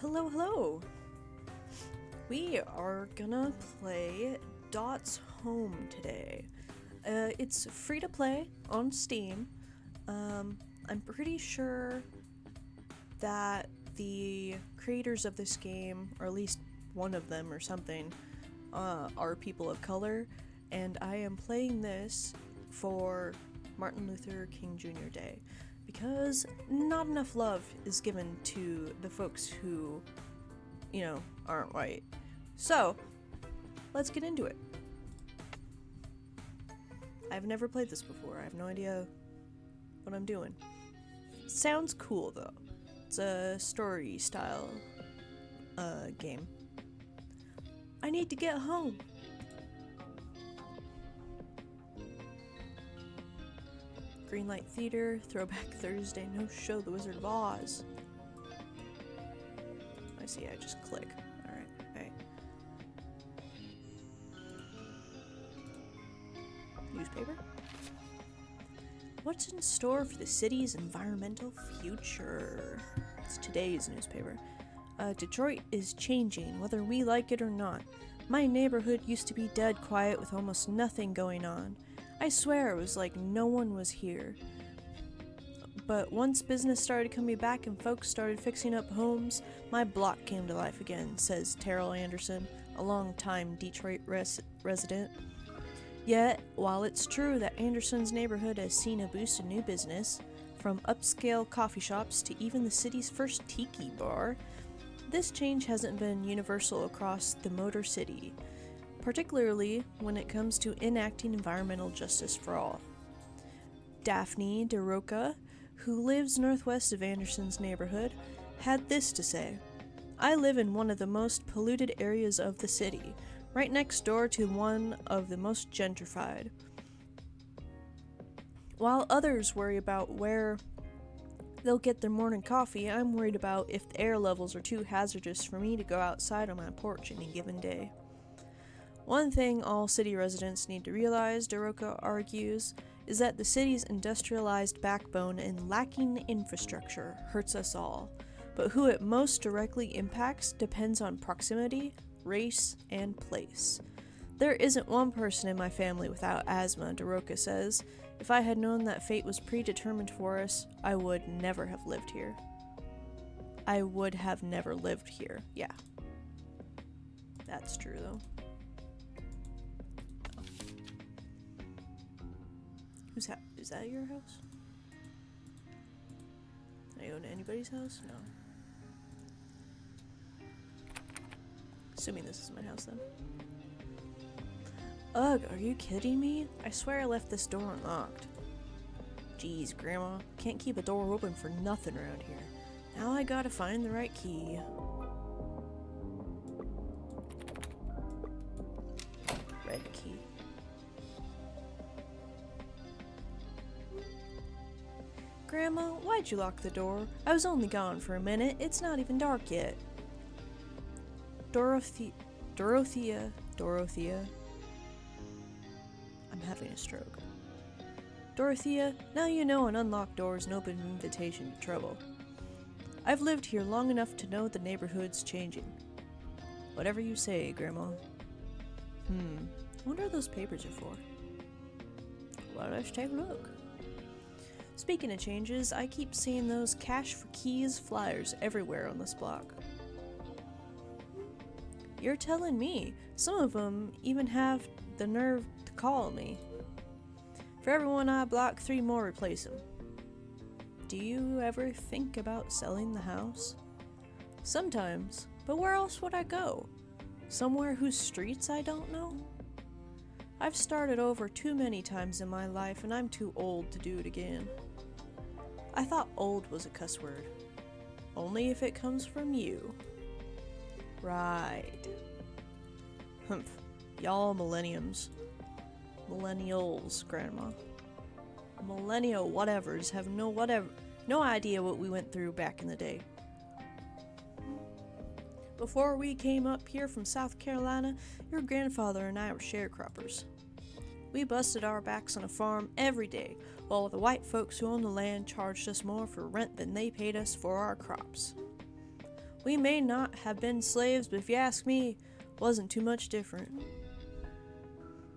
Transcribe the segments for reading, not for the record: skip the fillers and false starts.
Hello, hello! We are gonna play Dot's Home today. It's free to play on Steam. I'm pretty sure that the creators of this game, or at least one of them or something, are people of color, and I am playing this for Martin Luther King Jr. Day. Because not enough love is given to the folks who, aren't white. So, let's get into it. I've never played this before. I have no idea what I'm doing. Sounds cool, though. It's a story style game. I need to get home. Greenlight Theater, Throwback Thursday, no show, The Wizard of Oz. I see, I just click. Alright. Newspaper? What's in store for the city's environmental future? It's today's newspaper. Detroit is changing, whether we like it or not. My neighborhood used to be dead quiet with almost nothing going on. I swear it was like no one was here. But once business started coming back and folks started fixing up homes, my block came to life again, says Terrell Anderson, a long-time Detroit resident. Yet, while it's true that Anderson's neighborhood has seen a boost in new business, from upscale coffee shops to even the city's first tiki bar, this change hasn't been universal across the Motor City, particularly when it comes to enacting environmental justice for all. Daphne DeRoca, who lives northwest of Anderson's neighborhood, had this to say: I live in one of the most polluted areas of the city, right next door to one of the most gentrified. While others worry about where they'll get their morning coffee, I'm worried about if the air levels are too hazardous for me to go outside on my porch any given day. One thing all city residents need to realize, DeRoca argues, is that the city's industrialized backbone and lacking infrastructure hurts us all, but who it most directly impacts depends on proximity, race, and place. There isn't one person in my family without asthma, DeRoca says. If I had known that fate was predetermined for us, I would never have lived here. I would have never lived here, yeah. That's true, though. Is that your house? Are you going to anybody's house? No. Assuming this is my house then. Ugh, are you kidding me? I swear I left this door unlocked. Jeez, Grandma. Can't keep a door open for nothing around here. Now I gotta find the right key. Red key. Grandma, why'd you lock the door? I was only gone for a minute. It's not even dark yet. Dorothea. I'm having a stroke. Dorothea, now you know an unlocked door is an open invitation to trouble. I've lived here long enough to know the neighborhood's changing. Whatever you say, Grandma. What are those papers are for? Well, let's take a look. Speaking of changes, I keep seeing those cash for keys flyers everywhere on this block. You're telling me. Some of them even have the nerve to call me. For everyone I block, 3 more replace them. Do you ever think about selling the house? Sometimes, but where else would I go? Somewhere whose streets I don't know? I've started over too many times in my life and I'm too old to do it again. I thought old was a cuss word. Only if it comes from you. Right. Humph. Y'all millennials, Grandma. Millennial whatevers have no idea what we went through back in the day. Before we came up here from South Carolina, your grandfather and I were sharecroppers. We busted our backs on a farm every day, while the white folks who owned the land charged us more for rent than they paid us for our crops. We may not have been slaves, but if you ask me, wasn't too much different.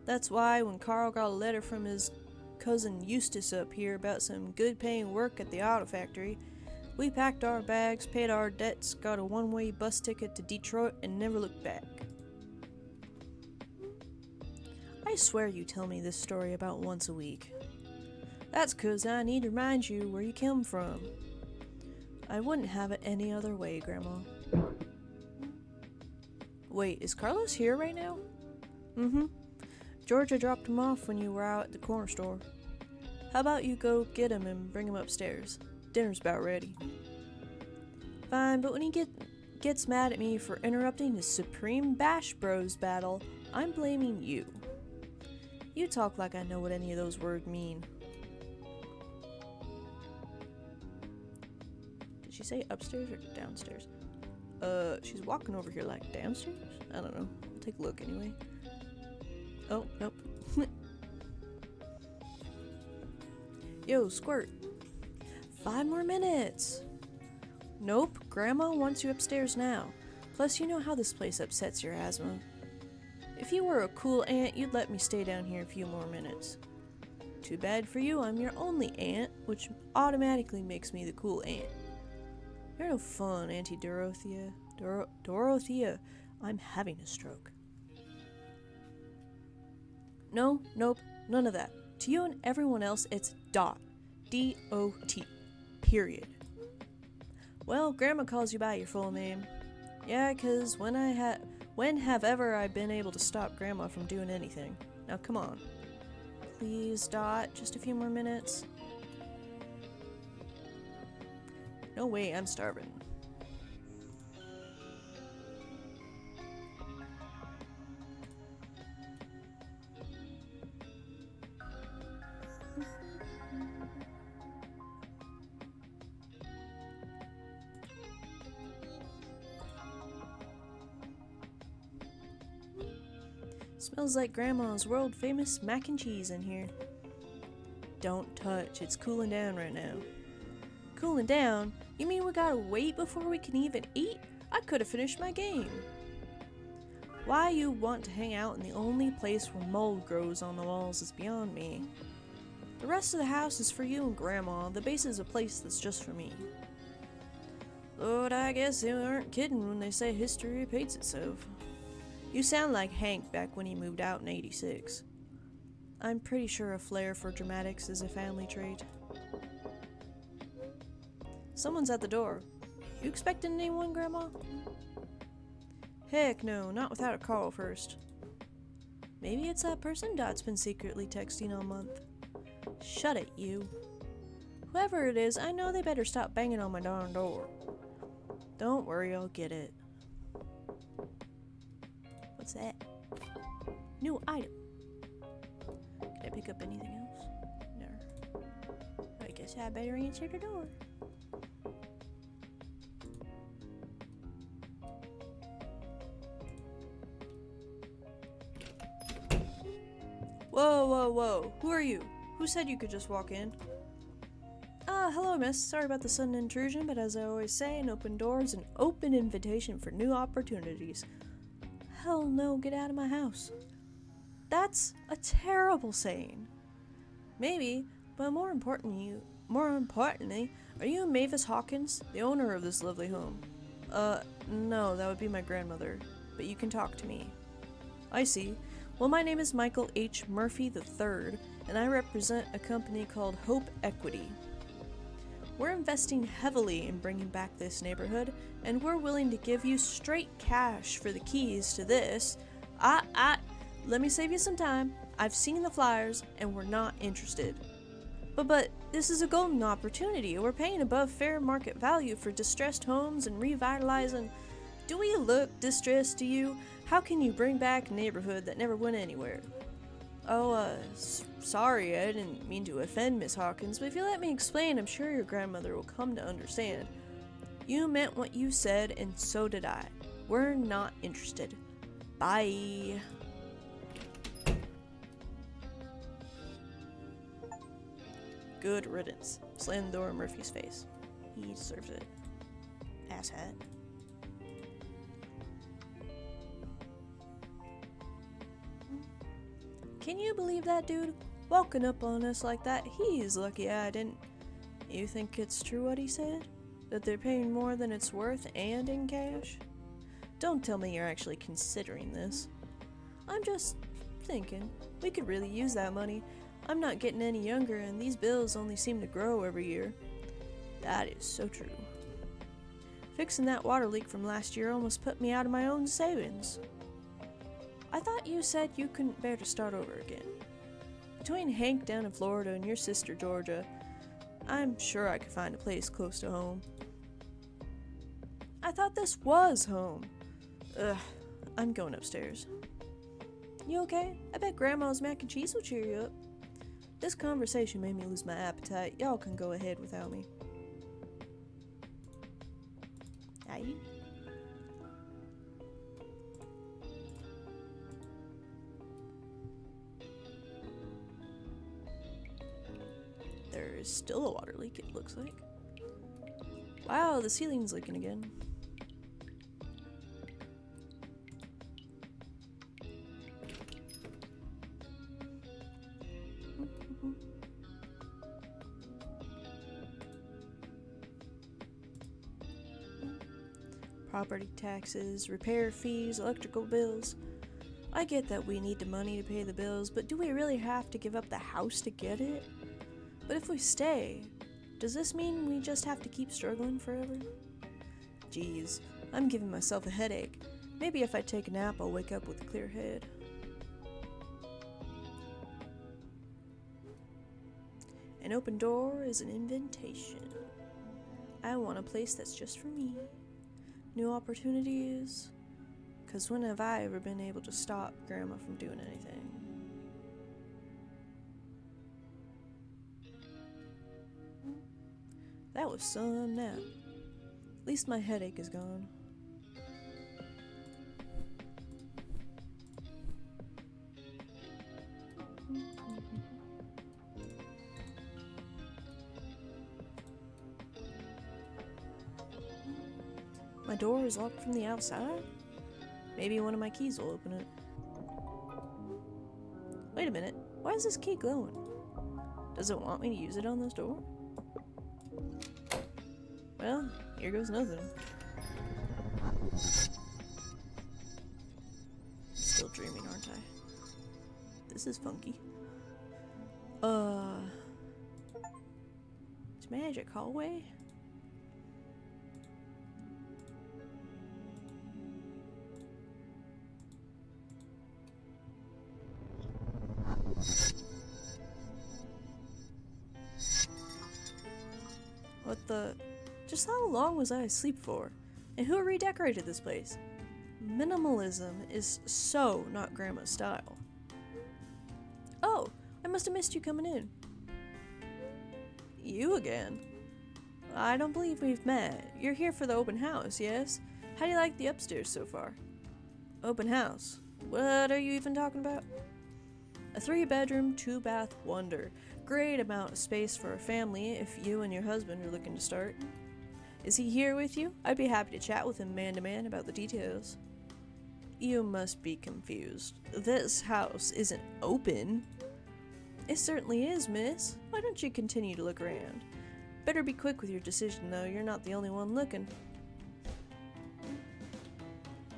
That's why when Carl got a letter from his cousin Eustace up here about some good-paying work at the auto factory, we packed our bags, paid our debts, got a one-way bus ticket to Detroit, and never looked back. I swear you tell me this story about once a week. That's 'cause I need to remind you where you come from. I wouldn't have it any other way, Grandma. Wait, is Carlos here right now? Mm-hmm. Georgia dropped him off when you were out at the corner store. How about you go get him and bring him upstairs? Dinner's about ready. Fine, but when he gets mad at me for interrupting his Supreme Bash Bros battle, I'm blaming you. You talk like I know what any of those words mean. Did she say upstairs or downstairs? She's walking over here like downstairs? I don't know. I'll take a look anyway. Oh, nope. Yo, Squirt. 5 more minutes. Nope, Grandma wants you upstairs now. Plus, you know how this place upsets your asthma. If you were a cool aunt, you'd let me stay down here a few more minutes. Too bad for you, I'm your only aunt, which automatically makes me the cool aunt. You're no fun, Auntie Dorothea. Dorothea, I'm having a stroke. No, nope, none of that. To you and everyone else, it's Dot. D-O-T. Period. Well, Grandma calls you by your full name. Yeah, 'cause when have ever I been able to stop Grandma from doing anything? Now come on. Please, Dot, just a few more minutes. No way, I'm starving. Smells like Grandma's world-famous mac and cheese in here. Don't touch, it's cooling down right now. Cooling down? You mean we gotta wait before we can even eat? I could've finished my game. Why you want to hang out in the only place where mold grows on the walls is beyond me. The rest of the house is for you and Grandma. The base is a place that's just for me. Lord, I guess they aren't kidding when they say history repeats itself. You sound like Hank back when he moved out in '86. I'm pretty sure a flair for dramatics is a family trait. Someone's at the door. You expecting anyone, Grandma? Heck no, not without a call first. Maybe it's that person Dot's been secretly texting all month. Shut it, you. Whoever it is, I know they better stop banging on my darn door. Don't worry, I'll get it. What's that? New item. Can I pick up anything else? No. I guess I better answer the door. Whoa, whoa, whoa. Who are you? Who said you could just walk in? Hello, miss. Sorry about the sudden intrusion, but as I always say, an open door is an open invitation for new opportunities. Hell no, get out of my house. That's a terrible saying. Maybe, but more importantly, are you Mavis Hawkins, the owner of this lovely home? No, that would be my grandmother, but you can talk to me. I see. Well, my name is Michael H. Murphy III, and I represent a company called Hope Equity. We're investing heavily in bringing back this neighborhood, and we're willing to give you straight cash for the keys to this. Let me save you some time. I've seen the flyers, and we're not interested. But this is a golden opportunity. We're paying above fair market value for distressed homes and revitalizing. Do we look distressed to you? How can you bring back a neighborhood that never went anywhere? Oh, sorry, I didn't mean to offend Miss Hawkins, but if you let me explain, I'm sure your grandmother will come to understand. You meant what you said, and so did I. We're not interested. Bye. Good riddance. Slam the door in Murphy's face. He deserves it. Asshat. Can you believe that dude? Walking up on us like that, he's lucky I didn't. You think it's true what he said? That they're paying more than it's worth and in cash? Don't tell me you're actually considering this. I'm just thinking, we could really use that money. I'm not getting any younger and these bills only seem to grow every year. That is so true. Fixing that water leak from last year almost put me out of my own savings. I thought you said you couldn't bear to start over again. Between Hank down in Florida and your sister Georgia, I'm sure I could find a place close to home. I thought this was home. Ugh, I'm going upstairs. You okay? I bet Grandma's mac and cheese will cheer you up. This conversation made me lose my appetite. Y'all can go ahead without me. Aye. There's still a water leak, it looks like. Wow, the ceiling's leaking again. Property taxes, repair fees, electrical bills. I get that we need the money to pay the bills, but do we really have to give up the house to get it? But if we stay, does this mean we just have to keep struggling forever? Geez, I'm giving myself a headache. Maybe if I take a nap, I'll wake up with a clear head. An open door is an invitation. I want a place that's just for me. New opportunities. 'Cause when have I ever been able to stop Grandma from doing anything? That was some nap. At least my headache is gone. My door is locked from the outside? Maybe one of my keys will open it. Wait a minute, why is this key glowing? Does it want me to use it on this door? Well, here goes nothing. Still dreaming, aren't I? This is funky. It's magic hallway? What the? Just how long was I asleep for? And who redecorated this place? Minimalism is so not Grandma's style. Oh, I must have missed you coming in. You again? I don't believe we've met. You're here for the open house, yes? How do you like the upstairs so far? Open house? What are you even talking about? A 3-bedroom, 2-bath wonder. Great amount of space for a family if you and your husband are looking to start. Is he here with you? I'd be happy to chat with him man to man about the details. You must be confused. This house isn't open. It certainly is, miss. Why don't you continue to look around? Better be quick with your decision, though. You're not the only one looking.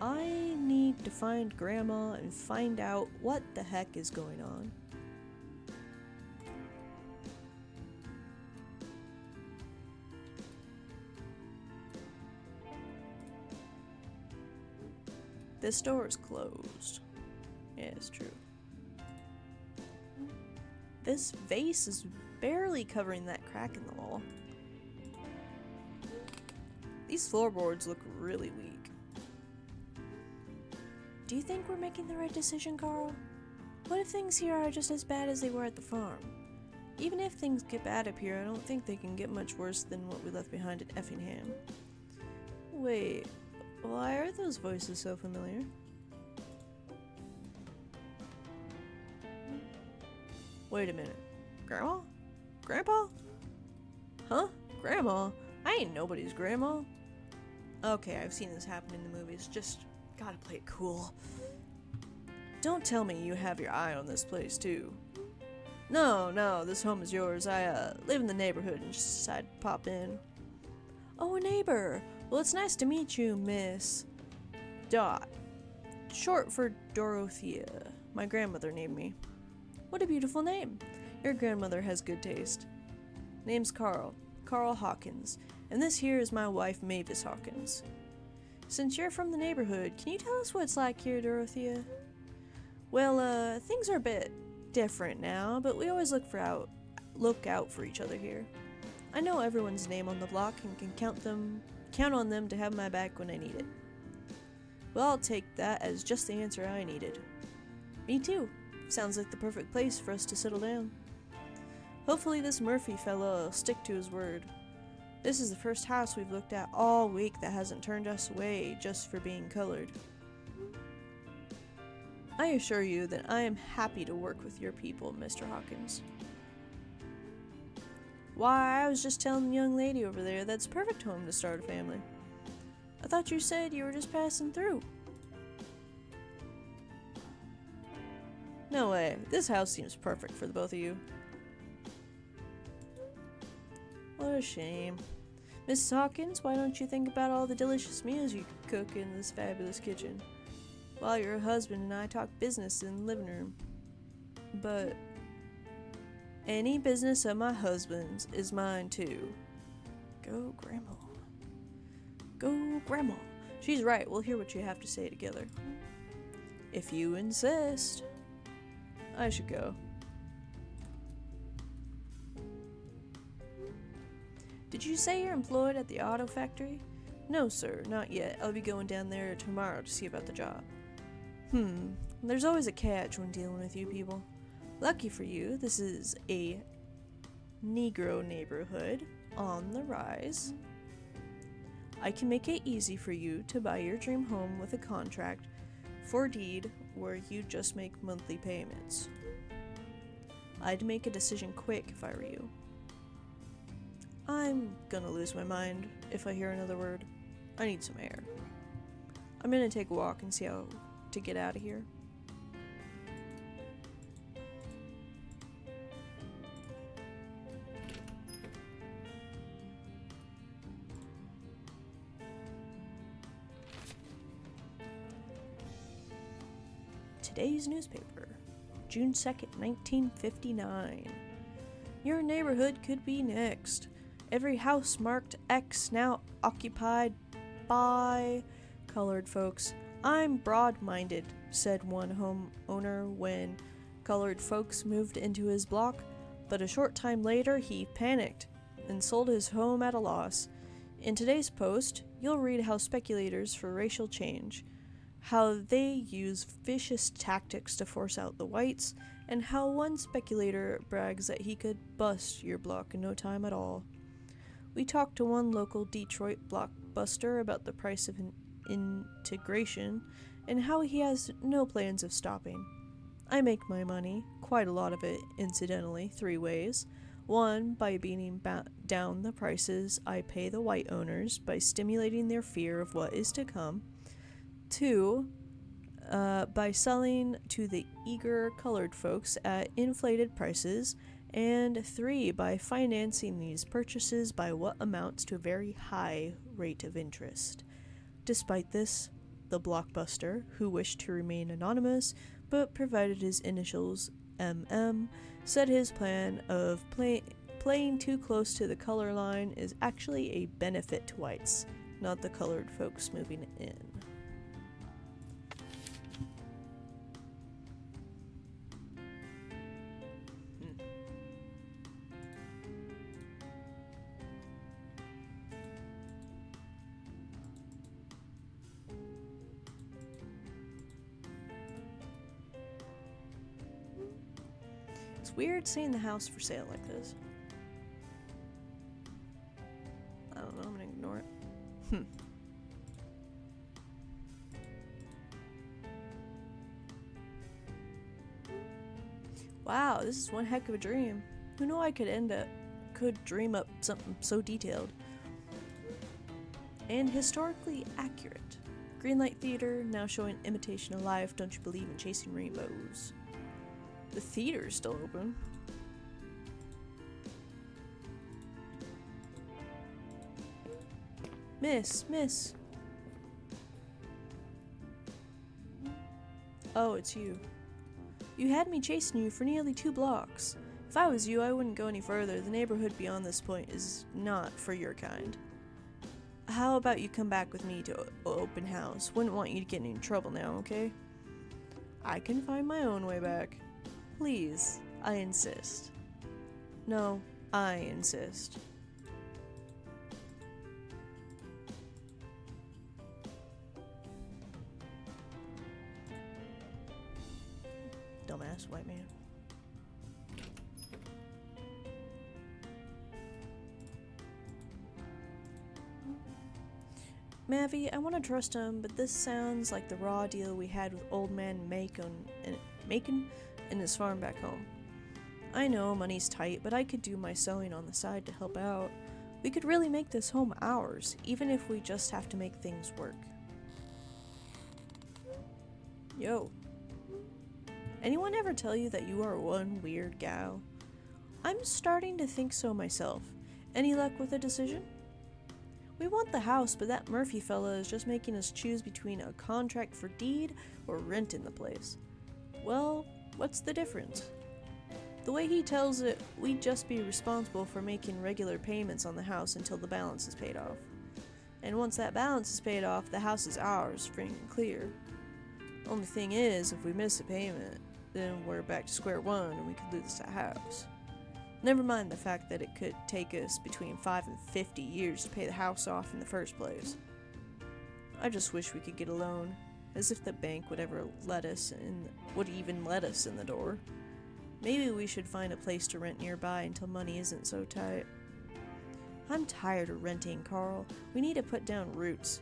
I need to find Grandma and find out what the heck is going on. This door is closed. Yeah, it's true. This vase is barely covering that crack in the wall. These floorboards look really weak. Do you think we're making the right decision, Carl? What if things here are just as bad as they were at the farm? Even if things get bad up here, I don't think they can get much worse than what we left behind at Effingham. Wait, why are those voices so familiar? Wait a minute. Grandma? Grandpa? Huh? Grandma? I ain't nobody's grandma. Okay, I've seen this happen in the movies. Just gotta play it cool. Don't tell me you have your eye on this place, too. No, this home is yours. I live in the neighborhood and just decided to pop in. Oh, a neighbor. Well, it's nice to meet you, Miss Dot. Short for Dorothea. My grandmother named me. What a beautiful name. Your grandmother has good taste. Name's Carl Hawkins, and this here is my wife, Mavis Hawkins. Since you're from the neighborhood, can you tell us what it's like here, Dorothea? Well, things are a bit different now, but we always look out for each other here. I know everyone's name on the block and can count on them to have my back when I need it. Well, I'll take that as just the answer I needed. Me too. Sounds like the perfect place for us to settle down. Hopefully this Murphy fella will stick to his word. This is the first house we've looked at all week that hasn't turned us away just for being colored. I assure you that I am happy to work with your people, Mr. Hawkins. Why, I was just telling the young lady over there that's a perfect home to start a family. I thought you said you were just passing through. No way, this house seems perfect for the both of you. What a shame. Mrs. Hawkins, why don't you think about all the delicious meals you could cook in this fabulous kitchen? While your husband and I talk business in the living room. But any business of my husband's is mine too. Go, Grandma. Go, Grandma. She's right, we'll hear what you have to say together. If you insist. I should go. Did you say you're employed at the auto factory? No, sir, not yet. I'll be going down there tomorrow to see about the job. There's always a catch when dealing with you people. Lucky for you, this is a Negro neighborhood on the rise. I can make it easy for you to buy your dream home with a contract for deed where you just make monthly payments. I'd make a decision quick if I were you. I'm gonna lose my mind if I hear another word. I need some air. I'm gonna take a walk and see how to get out of here. Today's newspaper, June 2nd, 1959. Your neighborhood could be next. Every house marked X now occupied by colored folks. I'm broad-minded, said one homeowner when colored folks moved into his block, but a short time later he panicked and sold his home at a loss. In today's post, you'll read how speculators for racial change, how they use vicious tactics to force out the whites, and how one speculator brags that he could bust your block in no time at all. We talked to one local Detroit blockbuster about the price of integration and how he has no plans of stopping. I make my money, quite a lot of it, incidentally, 3 ways. 1, by beating down the prices I pay the white owners by stimulating their fear of what is to come. 2, by selling to the eager colored folks at inflated prices. And 3, by financing these purchases by what amounts to a very high rate of interest. Despite this, the blockbuster, who wished to remain anonymous but provided his initials MM, said his plan of playing too close to the color line is actually a benefit to whites, not the colored folks moving in. It's weird seeing the house for sale like this. I don't know, I'm gonna ignore it. Wow, this is one heck of a dream. Who knew I could dream up something so detailed and historically accurate? Greenlight Theater, now showing Imitation of Life, Don't You Believe in Chasing Rainbows. The theater's still open. Miss. Oh, it's you. You had me chasing you for nearly 2 blocks. If I was you, I wouldn't go any further. The neighborhood beyond this point is not for your kind. How about you come back with me to open house? Wouldn't want you to get in any trouble now, okay? I can find my own way back. Please, I insist. No, I insist. Dumbass white man. Mavi, I want to trust him, but this sounds like the raw deal we had with old man Macon and his farm back home. I know money's tight, but I could do my sewing on the side to help out. We could really make this home ours, even if we just have to make things work. Yo. Anyone ever tell you that you are one weird gal? I'm starting to think so myself. Any luck with a decision? We want the house, but that Murphy fella is just making us choose between a contract for deed or renting the place. Well, what's the difference? The way he tells it, we'd just be responsible for making regular payments on the house until the balance is paid off. And once that balance is paid off, the house is ours, free and clear. Only thing is, if we miss a payment, then we're back to square one and we could lose the house. Never mind the fact that it could take us between 5 and 50 years to pay the house off in the first place. I just wish we could get a loan, as if the bank would ever even let us in the door. Maybe we should find a place to rent nearby until money isn't so tight. I'm tired of renting, Carl. We need to put down roots.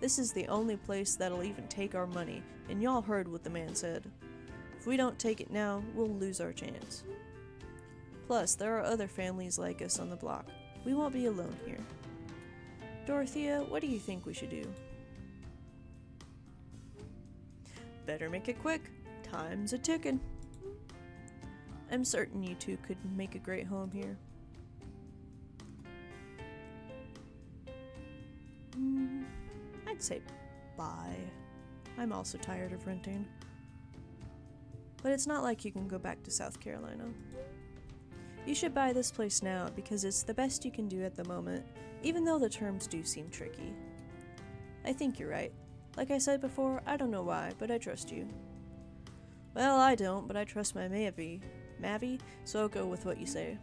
This is the only place that'll even take our money, and y'all heard what the man said. If we don't take it now, we'll lose our chance. Plus, there are other families like us on the block. We won't be alone here. Dorothea, what do you think we should do? Better make it quick. Time's a-ticking. I'm certain you two could make a great home here. I'd say bye. I'm also tired of renting. But it's not like you can go back to South Carolina. You should buy this place now because it's the best you can do at the moment, even though the terms do seem tricky. I think you're right. Like I said before, I don't know why, but I trust you. Well, I don't, but I trust my Mavi, so I'll go with what you say.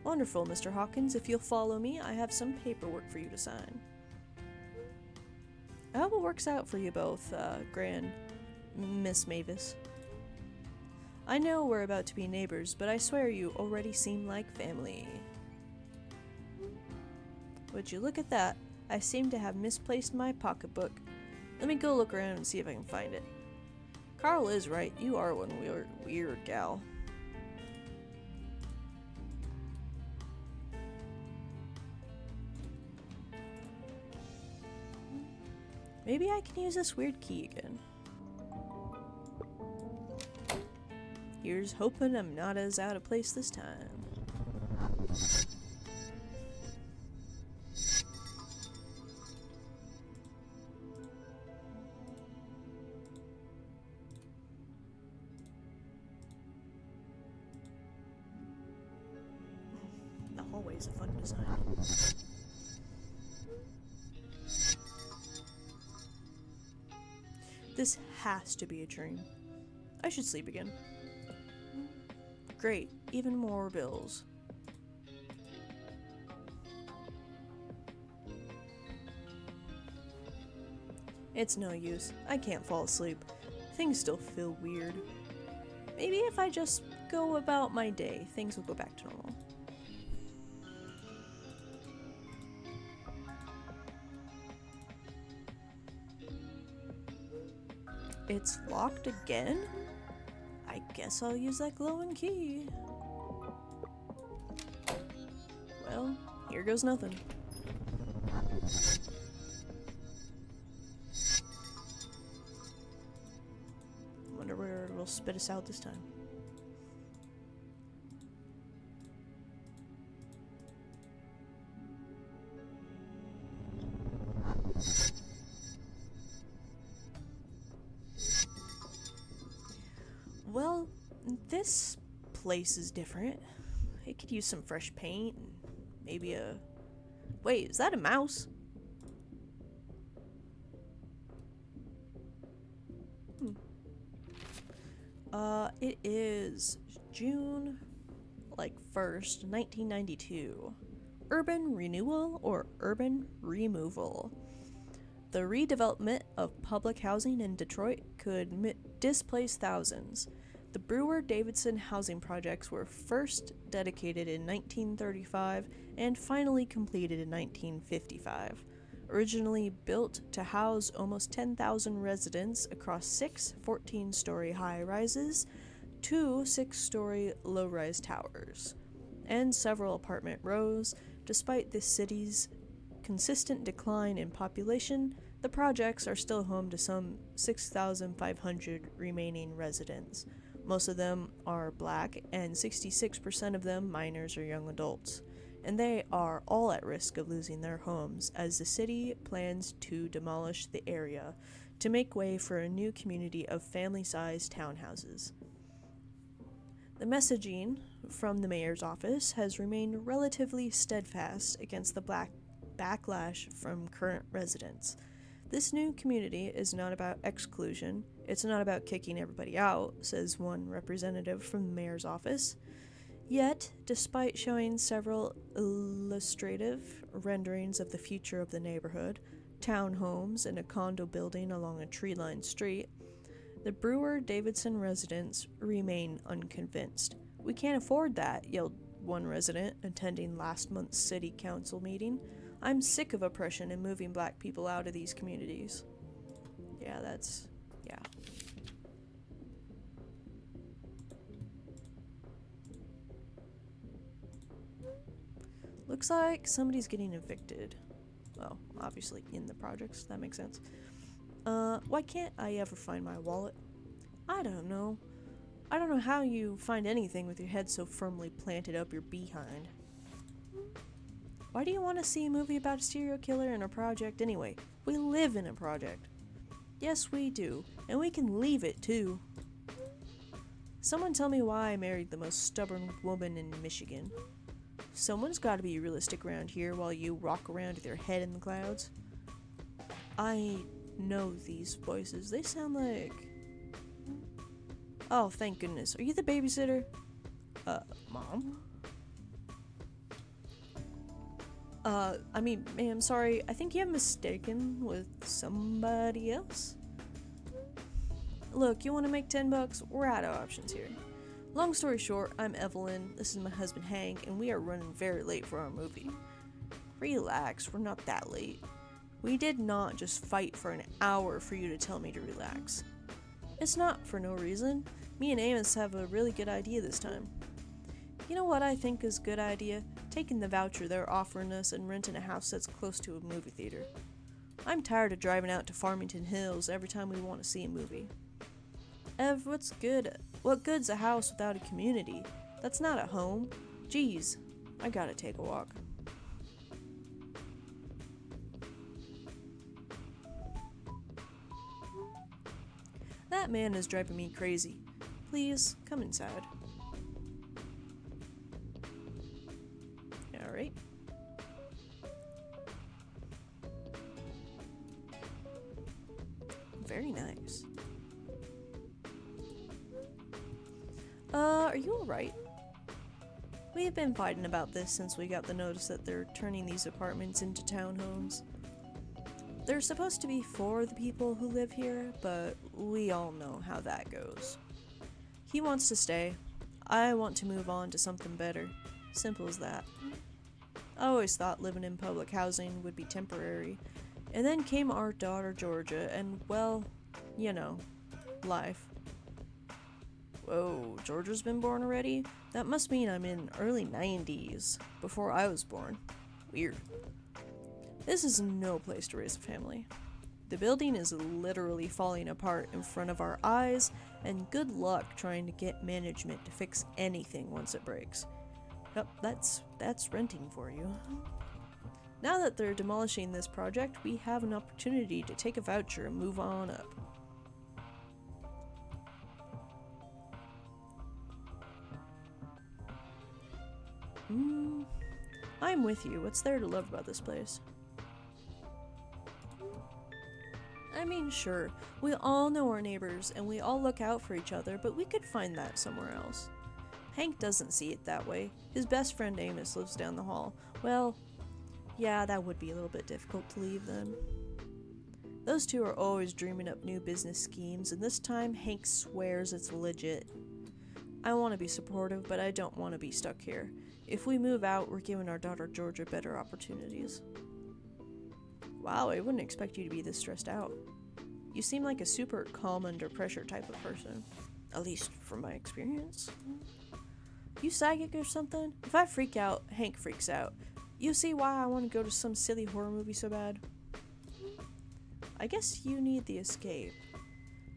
Wonderful, Mr. Hawkins. If you'll follow me, I have some paperwork for you to sign. I hope it works out for you both, Grand Miss Mavis. I know we're about to be neighbors, but I swear you already seem like family. Would you look at that? I seem to have misplaced my pocketbook. Let me go look around and see if I can find it. Carl is right, you are one weird gal. Maybe I can use this weird key again. Here's hoping I'm not as out of place this time. The hallway's a fun design. This has to be a dream. I should sleep again. Great, even more bills. It's no use. I can't fall asleep. Things still feel weird. Maybe if I just go about my day, things will go back to normal. It's locked again? I guess I'll use that glowing key. Well, here goes nothing. spit us out this time. Well, this place is different. It could use some fresh paint and maybe a... Wait, is that a mouse? It is June, 1st, 1992. Urban renewal or urban removal. The redevelopment of public housing in Detroit could displace thousands. The Brewer-Davidson housing projects were first dedicated in 1935 and finally completed in 1955. Originally built to house almost 10,000 residents across 6 14-story high-rises, 2 6-story low-rise towers, and several apartment rows. Despite the city's consistent decline in population, the projects are still home to some 6,500 remaining residents. Most of them are black, and 66% of them minors or young adults. And they are all at risk of losing their homes as the city plans to demolish the area to make way for a new community of family-sized townhouses. The messaging from the mayor's office has remained relatively steadfast against the backlash from current residents. This new community is not about exclusion. It's not about kicking everybody out, says one representative from the mayor's office. Yet, despite showing several illustrative renderings of the future of the neighborhood, townhomes and a condo building along a tree-lined street, the Brewer-Davidson residents remain unconvinced. "We can't afford that," yelled one resident attending last month's city council meeting. "I'm sick of oppression and moving black people out of these communities." Yeah. Looks like somebody's getting evicted. Well, obviously in the projects, that makes sense. Why can't I ever find my wallet? I don't know. I don't know how you find anything with your head so firmly planted up your behind. Why do you want to see a movie about a serial killer in a project anyway? We live in a project. Yes, we do, and we can leave it too. Someone tell me why I married the most stubborn woman in Michigan. Someone's got to be realistic around here while you rock around with your head in the clouds. I know these voices. They sound like... Oh, thank goodness. Are you the babysitter? Mom? Ma'am, sorry. I think you have mistaken with somebody else. Look, you want to make $10? We're out of options here. Long story short, I'm Evelyn, this is my husband Hank, and we are running very late for our movie. Relax, we're not that late. We did not just fight for an hour for you to tell me to relax. It's not for no reason. Me and Amos have a really good idea this time. You know what I think is a good idea? Taking the voucher they're offering us and renting a house that's close to a movie theater. I'm tired of driving out to Farmington Hills every time we want to see a movie. Ev, what good's a house without a community? That's not a home. Geez, I gotta take a walk. That man is driving me crazy. Please, come inside. Alright. Very nice. Are you alright? We have been fighting about this since we got the notice that they're turning these apartments into townhomes. They're supposed to be for the people who live here, but we all know how that goes. He wants to stay. I want to move on to something better. Simple as that. I always thought living in public housing would be temporary. And then came our daughter Georgia, and well, you know, life. Whoa, Georgia's been born already? That must mean I'm in early 90s, before I was born. Weird. This is no place to raise a family. The building is literally falling apart in front of our eyes, and good luck trying to get management to fix anything once it breaks. Yep, that's renting for you. Now that they're demolishing this project, we have an opportunity to take a voucher and move on up. I'm with you. What's there to love about this place? I mean, sure, we all know our neighbors and we all look out for each other, but we could find that somewhere else. Hank doesn't see it that way. His best friend Amos lives down the hall. Well, yeah, that would be a little bit difficult to leave them. Those two are always dreaming up new business schemes, and this time Hank swears it's legit. I want to be supportive, but I don't want to be stuck here. If we move out, we're giving our daughter Georgia better opportunities. Wow, I wouldn't expect you to be this stressed out. You seem like a super calm under pressure type of person. At least from my experience. You psychic or something? If I freak out, Hank freaks out. You see why I want to go to some silly horror movie so bad? I guess you need the escape.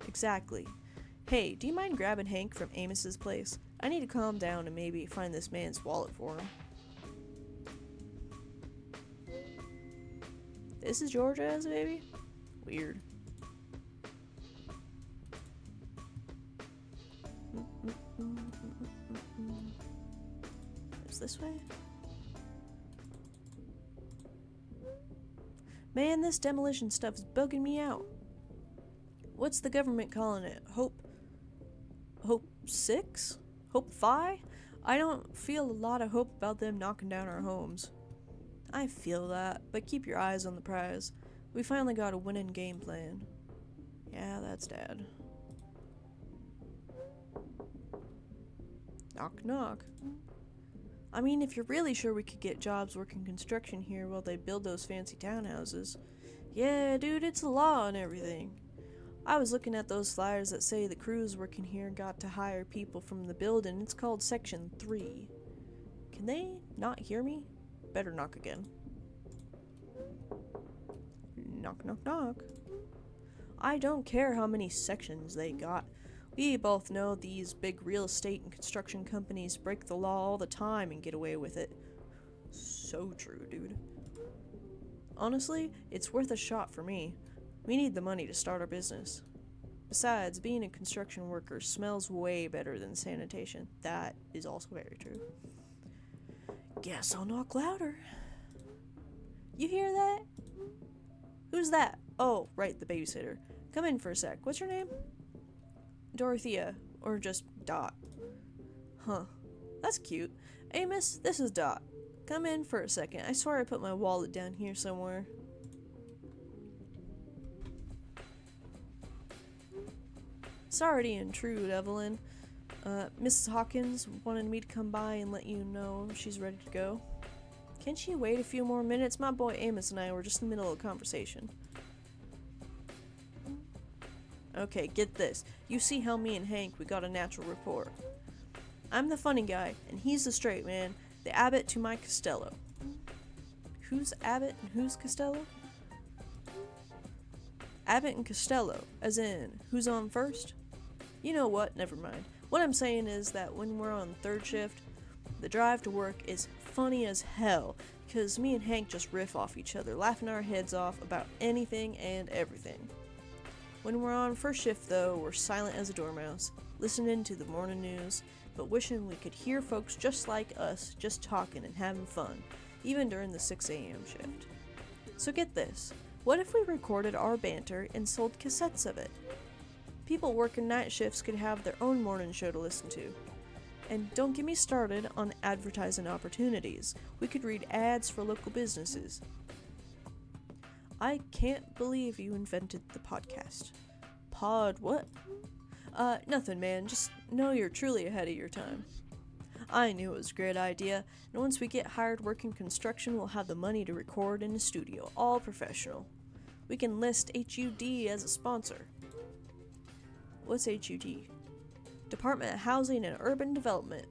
Exactly. Hey, do you mind grabbing Hank from Amos's place? I need to calm down and maybe find this man's wallet for him. This is Georgia as a baby? Weird. Is this way? Man, this demolition stuff is bugging me out. What's the government calling it? Hope 6? Hope 5? I don't feel a lot of hope about them knocking down our homes. I feel that, but keep your eyes on the prize. We finally got a winning game plan. Yeah, that's Dad. Knock, knock. I mean, if you're really sure we could get jobs working construction here while they build those fancy townhouses. Yeah, dude, it's the law and everything. I was looking at those flyers that say the crews working here got to hire people from the building. It's called Section 3. Can they not hear me? Better knock again. Knock, knock, knock. I don't care how many sections they got. We both know these big real estate and construction companies break the law all the time and get away with it. So true, dude. Honestly, it's worth a shot for me. We need the money to start our business. Besides, being a construction worker smells way better than sanitation. That is also very true. Guess I'll knock louder. You hear that? Who's that? Oh, right, the babysitter. Come in for a sec. What's your name? Dorothea, or just Dot. Huh, that's cute. Amos, this is Dot. Come in for a second. I swear I put my wallet down here somewhere. Sorry to intrude, Evelyn. Mrs. Hawkins wanted me to come by and let you know she's ready to go. Can she wait a few more minutes? My boy Amos and I were just in the middle of a conversation. Okay, get this. You see how me and Hank, we got a natural rapport. I'm the funny guy, and he's the straight man, the Abbott to my Costello. Who's Abbott and who's Costello? Abbott and Costello, as in, who's on first? You know what, never mind. What I'm saying is that when we're on third shift, the drive to work is funny as hell, because me and Hank just riff off each other, laughing our heads off about anything and everything. When we're on first shift though, we're silent as a dormouse, listening to the morning news, but wishing we could hear folks just like us, just talking and having fun, even during the 6 a.m. shift. So get this, what if we recorded our banter and sold cassettes of it? People working night shifts could have their own morning show to listen to. And don't get me started on advertising opportunities. We could read ads for local businesses. I can't believe you invented the podcast. Pod what? Nothing, man. Just know you're truly ahead of your time. I knew it was a great idea, and once we get hired working construction, we'll have the money to record in a studio, all professional. We can list HUD as a sponsor. What's HUD? Department of Housing and Urban Development.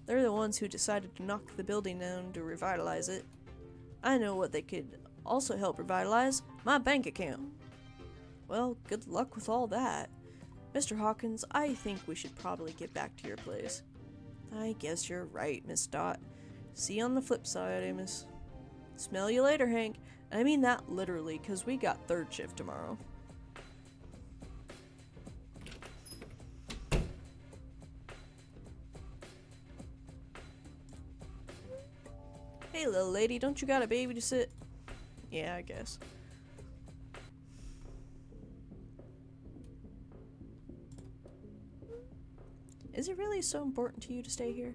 They're the ones who decided to knock the building down to revitalize it. I know what they could also help revitalize: my bank account. Well, good luck with all that. Mr. Hawkins, I think we should probably get back to your place. I guess you're right, Miss Dot. See you on the flip side, Amos. Smell you later, Hank. I mean that literally, because we got third shift tomorrow. Hey, little lady, don't you got a baby to sit? Yeah, I guess. Is it really so important to you to stay here?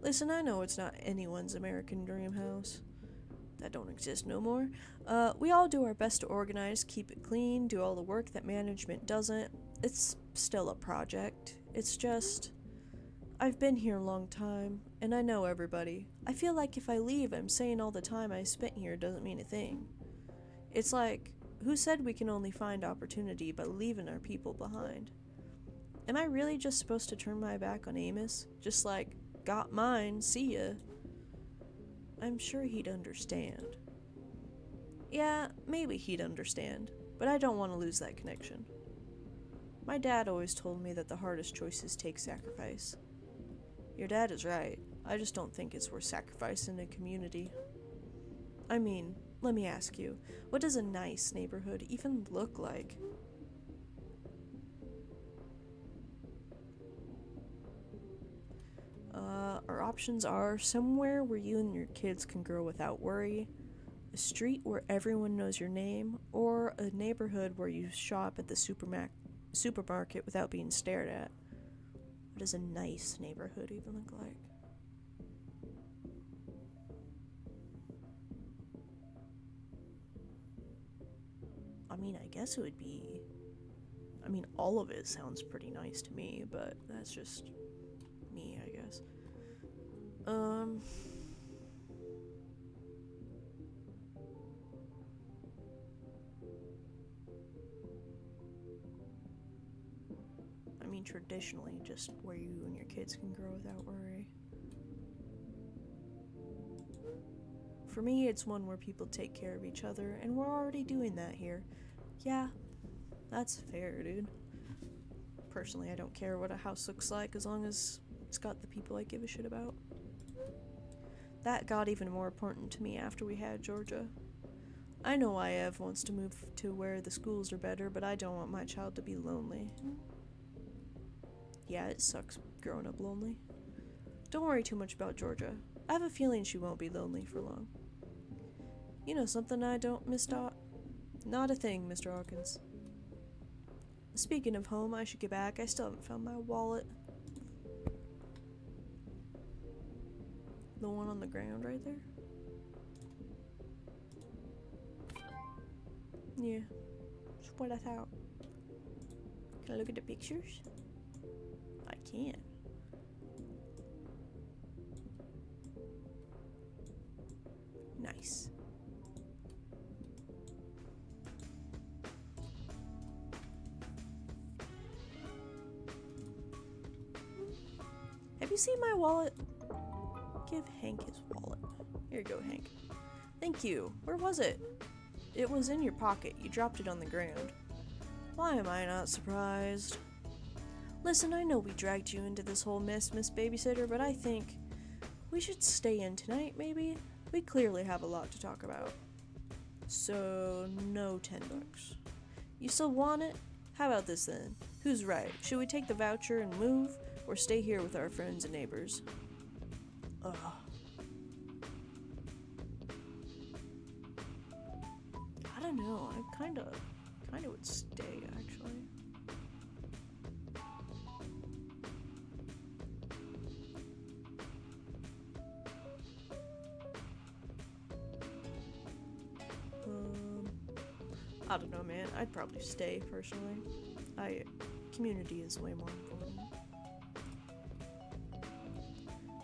Listen, I know it's not anyone's American dream house. That don't exist no more. We all do our best to organize, keep it clean, do all the work that management doesn't. It's still a project. It's just... I've been here a long time, and I know everybody. I feel like if I leave, I'm saying all the time I spent here doesn't mean a thing. It's like, who said we can only find opportunity by leaving our people behind? Am I really just supposed to turn my back on Amos? Just like, got mine, see ya. I'm sure he'd understand. Yeah, maybe he'd understand, but I don't want to lose that connection. My dad always told me that the hardest choices take sacrifice. Your dad is right. I just don't think it's worth sacrificing a community. I mean, let me ask you, what does a nice neighborhood even look like? Our options are somewhere where you and your kids can grow without worry, a street where everyone knows your name, or a neighborhood where you shop at the supermarket without being stared at. What does a nice neighborhood even look like? I mean, I guess it would be... I mean, all of it sounds pretty nice to me, but that's just me, I guess. I mean, traditionally, just where you and your kids can grow without worry. For me, it's one where people take care of each other, and we're already doing that here. Yeah, that's fair, dude. Personally, I don't care what a house looks like as long as it's got the people I give a shit about. That got even more important to me after we had Georgia. I know IF wants to move to where the schools are better, but I don't want my child to be lonely. Yeah, it sucks growing up lonely. Don't worry too much about Georgia. I have a feeling she won't be lonely for long. You know something I don't, Miss Dot? Not a thing, Mr. Hawkins. Speaking of home, I should get back. I still haven't found my wallet. The one on the ground right there? Yeah, that's what I thought. Can I look at the pictures? I can. Nice. Have you seen my wallet? Give Hank his wallet. Here you go, Hank. Thank you. Where was it? It was in your pocket. You dropped it on the ground. Why am I not surprised? Listen, I know we dragged you into this whole mess, Miss Babysitter, but I think we should stay in tonight, maybe? We clearly have a lot to talk about. So, no $10. You still want it? How about this then? Who's right? Should we take the voucher and move, or stay here with our friends and neighbors? Ugh. I don't know. I kinda would stay, actually. I don't know, man. I'd probably stay, personally. Community is way more important.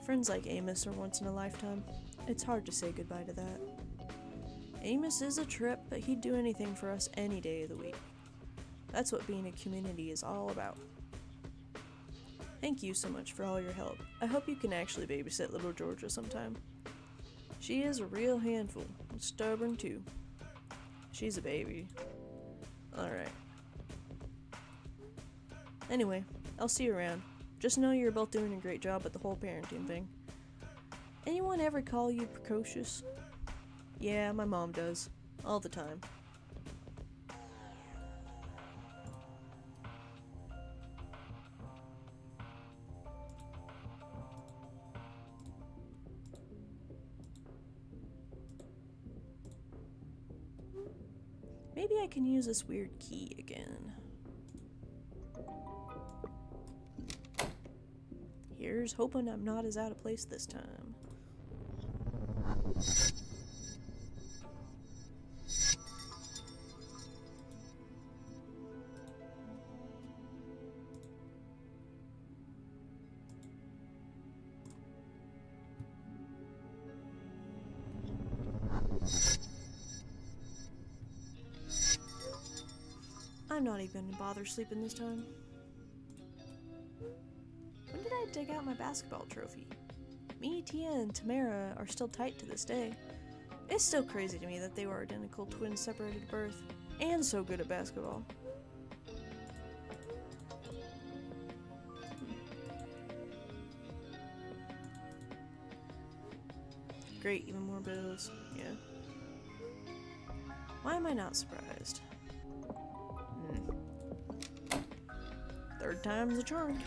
Friends like Amos are once in a lifetime. It's hard to say goodbye to that. Amos is a trip, but he'd do anything for us any day of the week. That's what being a community is all about. Thank you so much for all your help. I hope you can actually babysit little Georgia sometime. She is a real handful, and stubborn too. She's a baby. Alright. Anyway, I'll see you around. Just know you're both doing a great job at the whole parenting thing. Anyone ever call you precocious? Yeah, my mom does. All the time. Maybe I can use this weird key again. Here's hoping I'm not as out of place this time. I'm not even gonna bother sleeping this time. When did I dig out my basketball trophy? Me, Tia, and Tamara are still tight to this day. It's still crazy to me that they were identical twins separated at birth, and so good at basketball. Great, even more bills. Yeah. Why am I not surprised? Third time's a charm.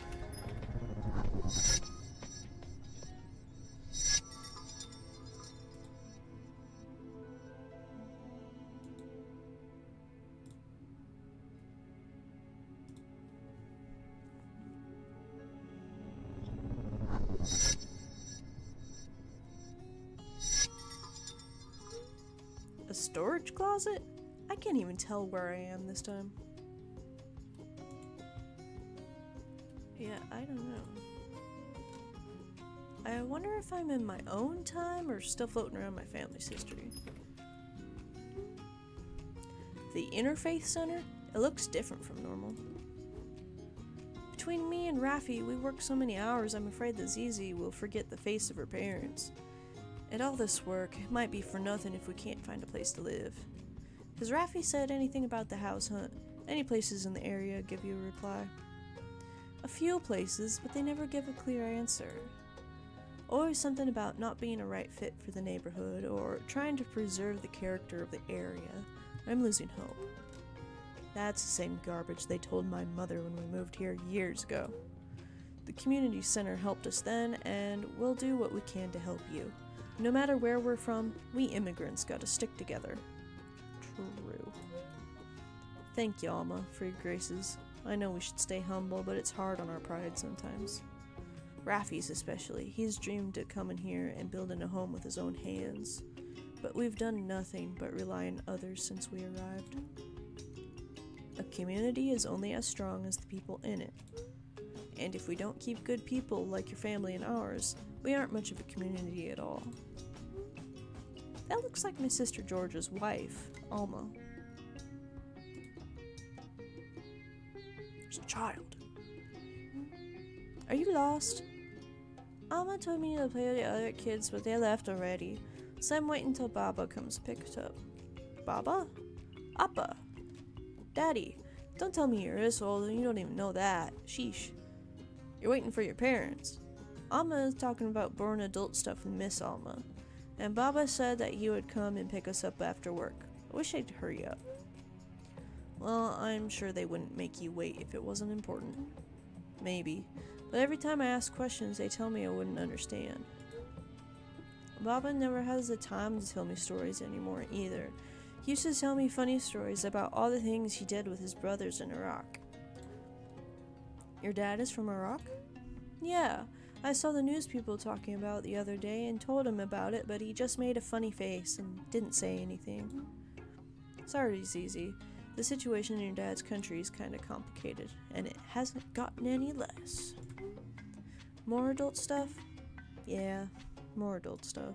A storage closet? I can't even tell where I am this time. Yeah, I don't know. I wonder if I'm in my own time or still floating around my family's history. The Interfaith Center? It looks different from normal. Between me and Raffi, we work so many hours I'm afraid that Zizi will forget the face of her parents. And all this work, it might be for nothing if we can't find a place to live. Has Raffi said anything about the house hunt? Any places in the area give you a reply? A few places, but they never give a clear answer. Always something about not being a right fit for the neighborhood, or trying to preserve the character of the area. I'm losing hope. That's the same garbage they told my mother when we moved here years ago. The community center helped us then, and we'll do what we can to help you. No matter where we're from, we immigrants gotta stick together. True. Thank you, Alma, for your graces. I know we should stay humble, but it's hard on our pride sometimes. Raffi's especially. He's dreamed of coming here and building a home with his own hands. But we've done nothing but rely on others since we arrived. A community is only as strong as the people in it. And if we don't keep good people like your family and ours, we aren't much of a community at all. That looks like my sister George's wife, Alma. There's a child. Are you lost? Alma told me to play with the other kids, but they left already. So I'm waiting until Baba comes to pick us up. Baba? Appa. Daddy. Don't tell me you're this old and you don't even know that. Sheesh. You're waiting for your parents. Alma is talking about born adult stuff with Miss Alma. And Baba said that he would come and pick us up after work. I wish they'd hurry up. Well, I'm sure they wouldn't make you wait if it wasn't important. Maybe. But every time I ask questions, they tell me I wouldn't understand. Baba never has the time to tell me stories anymore either. He used to tell me funny stories about all the things he did with his brothers in Iraq. Your dad is from Iraq? Yeah, I saw the news people talking about it the other day and told him about it, but he just made a funny face and didn't say anything. Sorry, Zizi. The situation in your dad's country is kind of complicated, and it hasn't gotten any less. More adult stuff? Yeah, more adult stuff.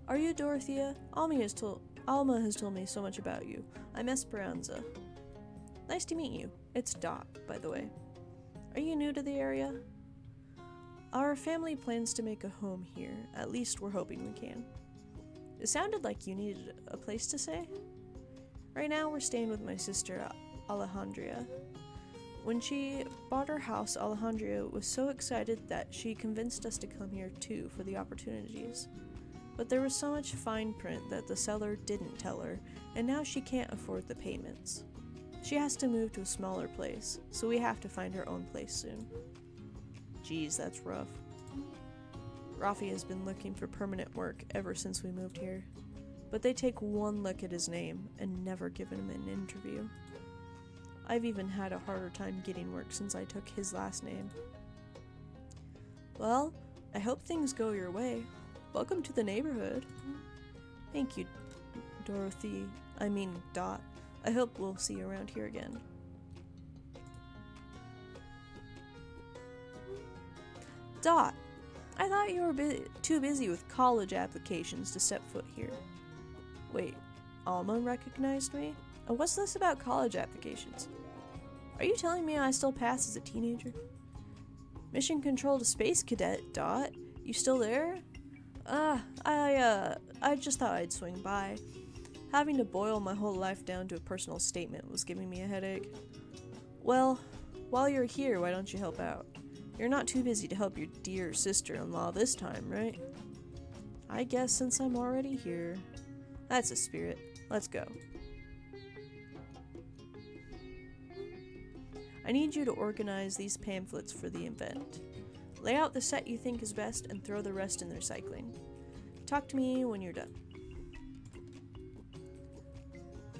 Are you Dorothea? Alma has told me so much about you. I'm Esperanza. Nice to meet you. It's Dot, by the way. Are you new to the area? Our family plans to make a home here. At least we're hoping we can. It sounded like you needed a place to stay. Right now, we're staying with my sister, Alejandria. When she bought her house, Alejandria was so excited that she convinced us to come here too for the opportunities. But there was so much fine print that the seller didn't tell her, and now she can't afford the payments. She has to move to a smaller place, so we have to find her own place soon. Geez, that's rough. Rafi has been looking for permanent work ever since we moved here, but they take one look at his name and never give him an interview. I've even had a harder time getting work since I took his last name. Well, I hope things go your way. Welcome to the neighborhood. Thank you, Dot. I hope we'll see you around here again. Dot, I thought you were too busy with college applications to step foot here. Wait, Alma recognized me? And what's this about college applications? Are you telling me I still pass as a teenager? Mission Control to Space Cadet, Dot. You still there? I just thought I'd swing by. Having to boil my whole life down to a personal statement was giving me a headache. Well, while you're here, why don't you help out? You're not too busy to help your dear sister-in-law this time, right? I guess since I'm already here. That's a spirit. Let's go. I need you to organize these pamphlets for the event. Lay out the set you think is best and throw the rest in the recycling. Talk to me when you're done.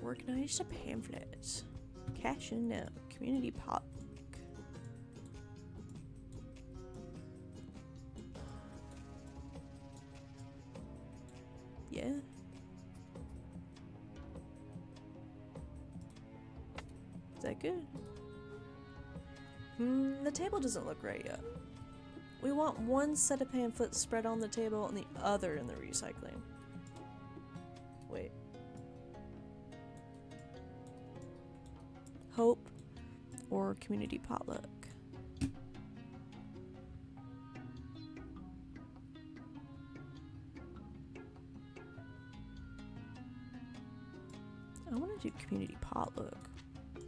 Organize the pamphlets. Cash in now. Community potluck. Yeah. Is that good? The table doesn't look right yet. We want one set of pamphlets spread on the table and the other in the recycling. Wait. Hope or community potluck? I want to do community potluck.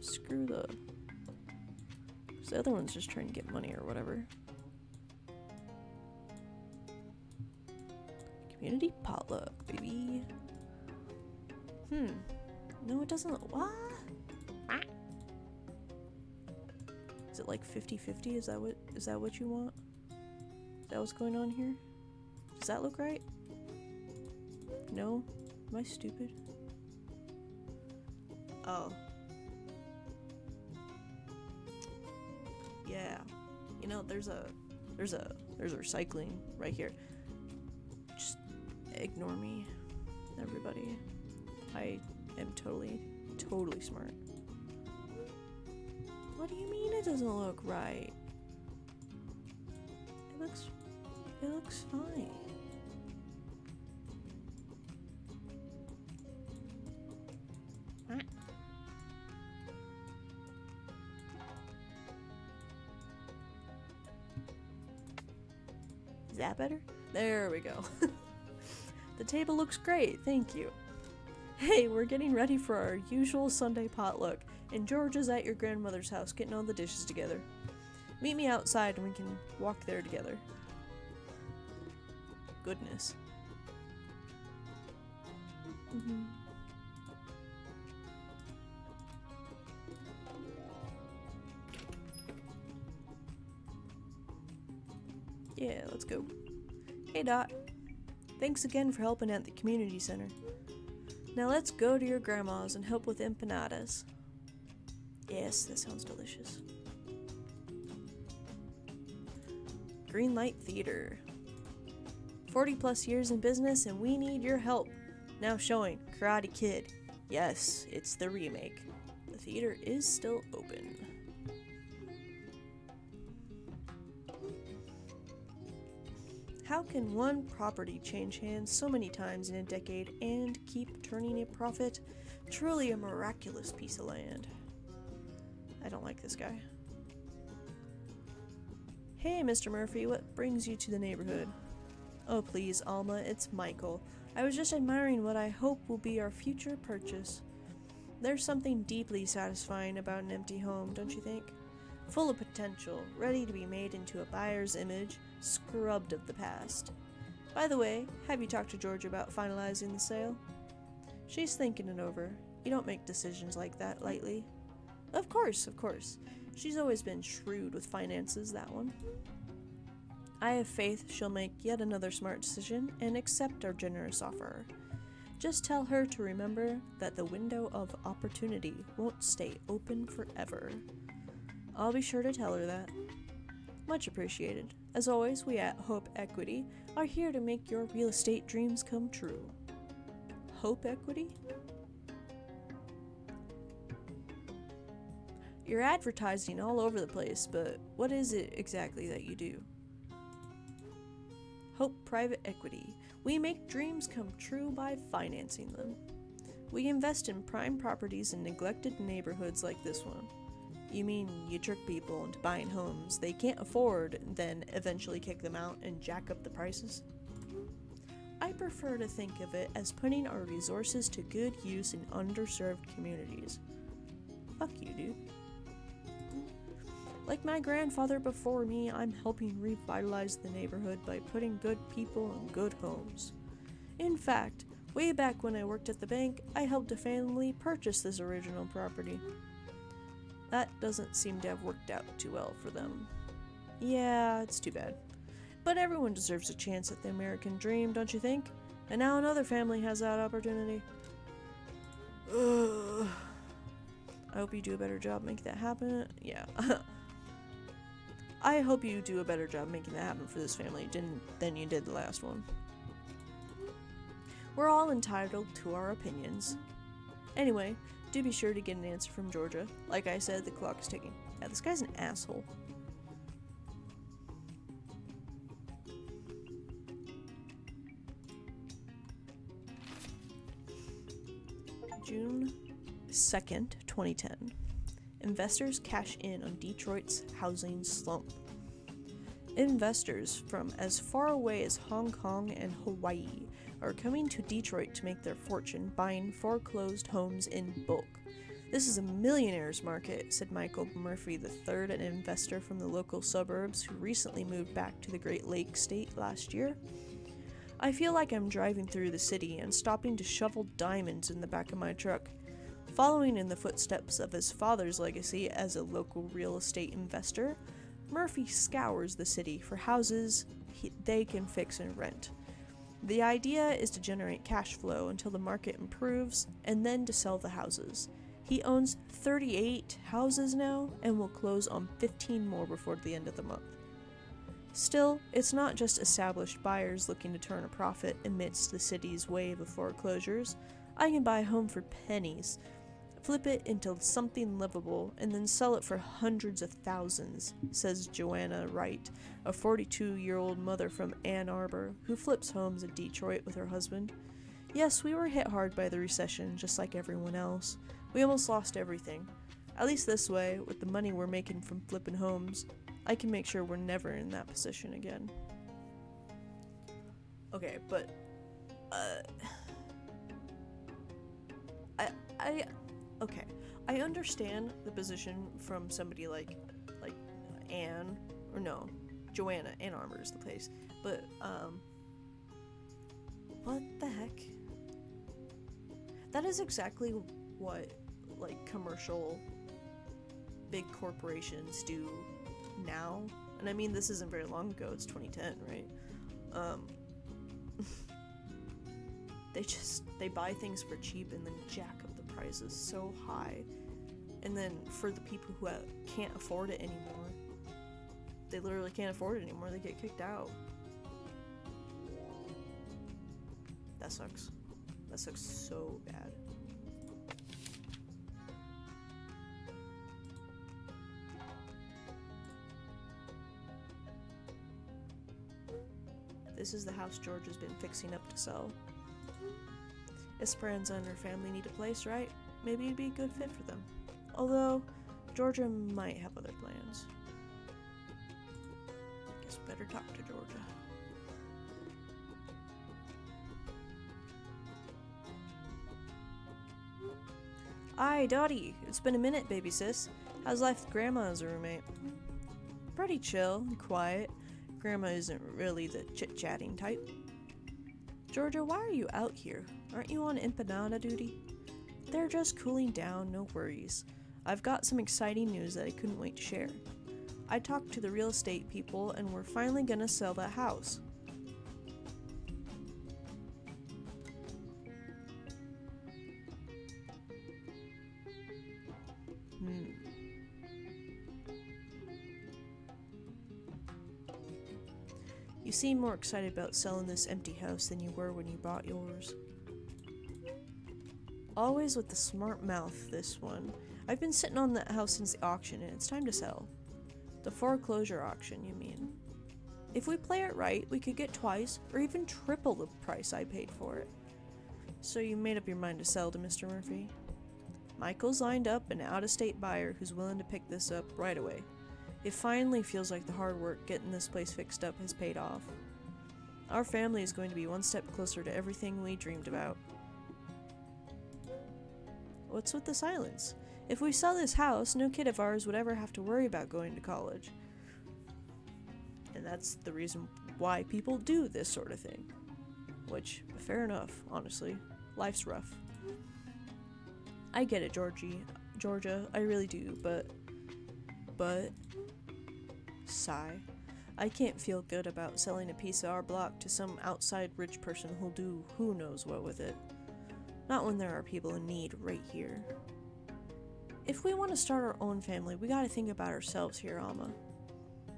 Screw the other one's just trying to get money or whatever. Community potluck, baby. No, it doesn't look. What? Is it like 50-50? Is that what you want? Is that what's going on here? Does that look right? No? Am I stupid? Oh. Yeah. You know, there's a recycling right here. Just ignore me, everybody. I am totally smart. What do you mean it doesn't look right? It looks fine. Is that better? There we go. The table looks great, thank you. Hey, we're getting ready for our usual Sunday potluck, and George is at your grandmother's house getting all the dishes together. Meet me outside and we can walk there together. Goodness. Yeah, let's go. Hey, Dot. Thanks again for helping at the community center. Now let's go to your grandma's and help with empanadas. Yes, that sounds delicious. Greenlight Theater. 40 plus years in business and we need your help. Now showing Karate Kid. Yes, it's the remake. The theater is still open. How can one property change hands so many times in a decade and keep turning a profit? Truly a miraculous piece of land. I don't like this guy. Hey, Mr. Murphy, what brings you to the neighborhood? Oh, please, Alma, it's Michael. I was just admiring what I hope will be our future purchase. There's something deeply satisfying about an empty home, don't you think? Full of potential, ready to be made into a buyer's image, scrubbed of the past. By the way, have you talked to Georgia about finalizing the sale? She's thinking it over. You don't make decisions like that lightly. Of course, of course. She's always been shrewd with finances, that one. I have faith she'll make yet another smart decision and accept our generous offer. Just tell her to remember that the window of opportunity won't stay open forever. I'll be sure to tell her that. Much appreciated. As always, we at Hope Equity are here to make your real estate dreams come true. Hope Equity? You're advertising all over the place, but what is it exactly that you do? Hope Private Equity. We make dreams come true by financing them. We invest in prime properties in neglected neighborhoods like this one. You mean you trick people into buying homes they can't afford and then eventually kick them out and jack up the prices? I prefer to think of it as putting our resources to good use in underserved communities. Fuck you, dude. Like my grandfather before me, I'm helping revitalize the neighborhood by putting good people in good homes. In fact, way back when I worked at the bank, I helped a family purchase this original property. That doesn't seem to have worked out too well for them. Yeah, it's too bad. But everyone deserves a chance at the American dream, don't you think? And now another family has that opportunity. Ugh. I hope you do a better job making that happen. Yeah. I hope you do a better job making that happen for this family than you did the last one. We're all entitled to our opinions. Anyway, do be sure to get an answer from Georgia. Like I said, the clock is ticking. Yeah, this guy's an asshole. June 2nd, 2010. Investors cash in on Detroit's housing slump. Investors from as far away as Hong Kong and Hawaii are coming to Detroit to make their fortune buying foreclosed homes in bulk. This is a millionaire's market, said Michael Murphy III, an investor from the local suburbs who recently moved back to the Great Lakes state last year. I feel like I'm driving through the city and stopping to shovel diamonds in the back of my truck. Following in the footsteps of his father's legacy as a local real estate investor, Murphy scours the city for houses they can fix and rent. The idea is to generate cash flow until the market improves, and then to sell the houses. He owns 38 houses now, and will close on 15 more before the end of the month. Still, it's not just established buyers looking to turn a profit amidst the city's wave of foreclosures. I can buy a home for pennies, flip it into something livable, and then sell it for hundreds of thousands, says Joanna Wright, a 42-year-old mother from Ann Arbor who flips homes in Detroit with her husband. Yes, we were hit hard by the recession, just like everyone else. We almost lost everything. At least this way, with the money we're making from flipping homes, I can make sure we're never in that position again. Okay, but, okay, I understand the position from somebody like Anne, or no, Joanna. Ann Arbor is the place, but, what the heck? That is exactly what, commercial big corporations do now. And I mean, this isn't very long ago, it's 2010, right? They buy things for cheap and then jack up the prices so high. And then for the people who can't afford it anymore, they literally can't afford it anymore, they get kicked out. That sucks. That sucks so bad. This is the house George has been fixing up to sell. Esperanza and her family need a place, right? Maybe it'd be a good fit for them. Although, Georgia might have other plans. Guess we better talk to Georgia. Aye, Dottie. It's been a minute, baby sis. How's life with Grandma as a roommate? Pretty chill and quiet. Grandma isn't really the chit-chatting type. Georgia, why are you out here? Aren't you on empanada duty? They're just cooling down, no worries. I've got some exciting news that I couldn't wait to share. I talked to the real estate people and we're finally gonna sell that house. You seem more excited about selling this empty house than you were when you bought yours. Always with the smart mouth, this one. I've been sitting on that house since the auction and it's time to sell. The foreclosure auction, you mean? If we play it right, we could get twice or even triple the price I paid for it. So you made up your mind to sell to Mr. Murphy? Michael's lined up an out-of-state buyer who's willing to pick this up right away. It finally feels like the hard work getting this place fixed up has paid off. Our family is going to be one step closer to everything we dreamed about. What's with the silence? If we sell this house, no kid of ours would ever have to worry about going to college. And that's the reason why people do this sort of thing. Which, fair enough, honestly. Life's rough. I get it, Georgia, I really do, but... Sigh. I can't feel good about selling a piece of our block to some outside rich person who'll do who knows what with it. Not when there are people in need right here. If we want to start our own family, we gotta think about ourselves here, Alma.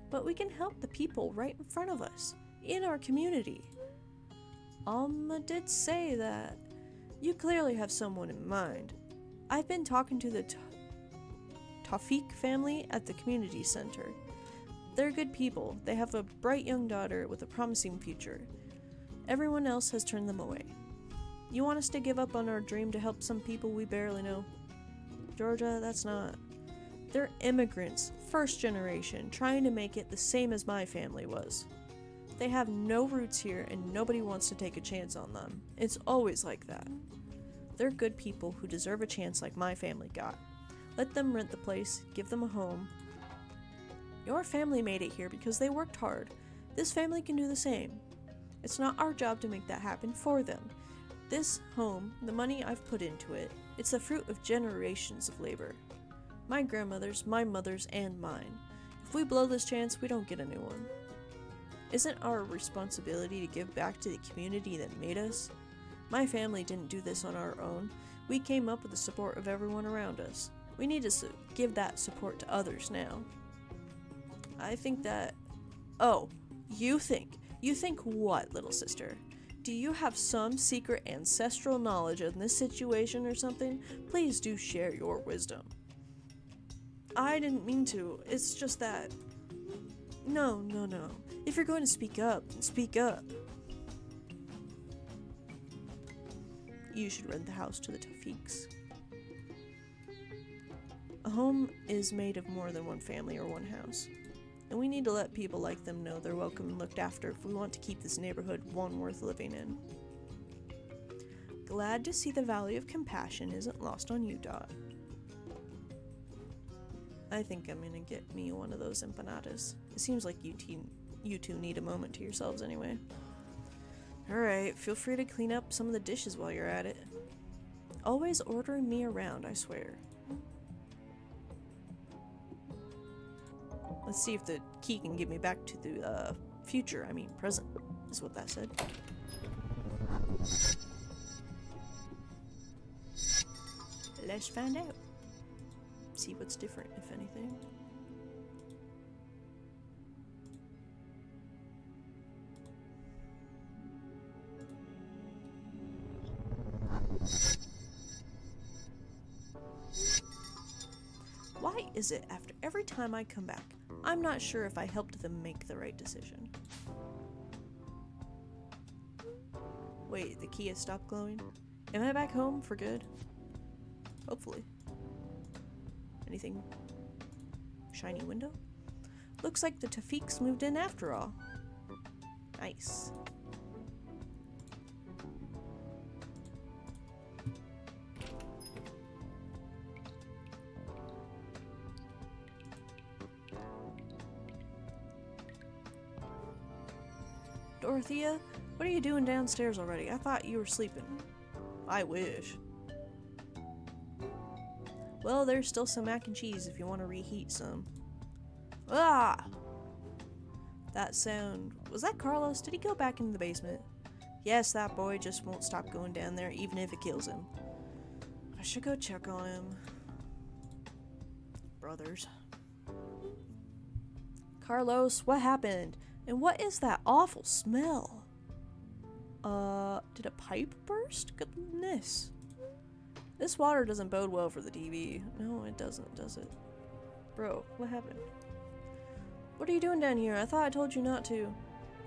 But we can help the people right in front of us, in our community. Alma did say that. You clearly have someone in mind. I've been talking to the Tawfiq family at the community center. They're good people. They have a bright young daughter with a promising future. Everyone else has turned them away. You want us to give up on our dream to help some people we barely know? Georgia, that's not. They're immigrants, first generation, trying to make it the same as my family was. They have no roots here and nobody wants to take a chance on them. It's always like that. They're good people who deserve a chance like my family got. Let them rent the place, give them a home. Your family made it here because they worked hard. This family can do the same. It's not our job to make that happen for them. This home, the money I've put into it, it's the fruit of generations of labor. My grandmother's, my mother's, and mine. If we blow this chance, we don't get a new one. Isn't our responsibility to give back to the community that made us? My family didn't do this on our own. We came up with the support of everyone around us. We need to give that support to others now. I think that... Oh, you think. You think what, little sister? Do you have some secret ancestral knowledge in this situation or something? Please do share your wisdom. I didn't mean to. It's just that... No. If you're going to speak up, then speak up. You should rent the house to the Tawfiqs. A home is made of more than one family or one house. And we need to let people like them know they're welcome and looked after if we want to keep this neighborhood one worth living in. Glad to see the value of compassion isn't lost on you, Dot. I think I'm gonna get me one of those empanadas. It seems like you two need a moment to yourselves anyway. Alright, feel free to clean up some of the dishes while you're at it. Always ordering me around, I swear. Let's see if the key can get me back to the future, I mean present, is what that said. Let's find out. See what's different, if anything. Why is it after every time I come back, I'm not sure if I helped them make the right decision? Wait, the key has stopped glowing? Am I back home for good? Hopefully. Anything? Shiny window? Looks like the Tawfiqs moved in after all. Nice. Dorothea? What are you doing downstairs already? I thought you were sleeping. I wish. Well, there's still some mac and cheese if you want to reheat some. Ah! That sound... Was that Carlos? Did he go back into the basement? Yes, that boy just won't stop going down there even if it kills him. I should go check on him. Brothers. Carlos, what happened? And what is that awful smell? Did a pipe burst? Goodness. This water doesn't bode well for the TV. No, it doesn't, does it? Bro, what happened? What are you doing down here? I thought I told you not to.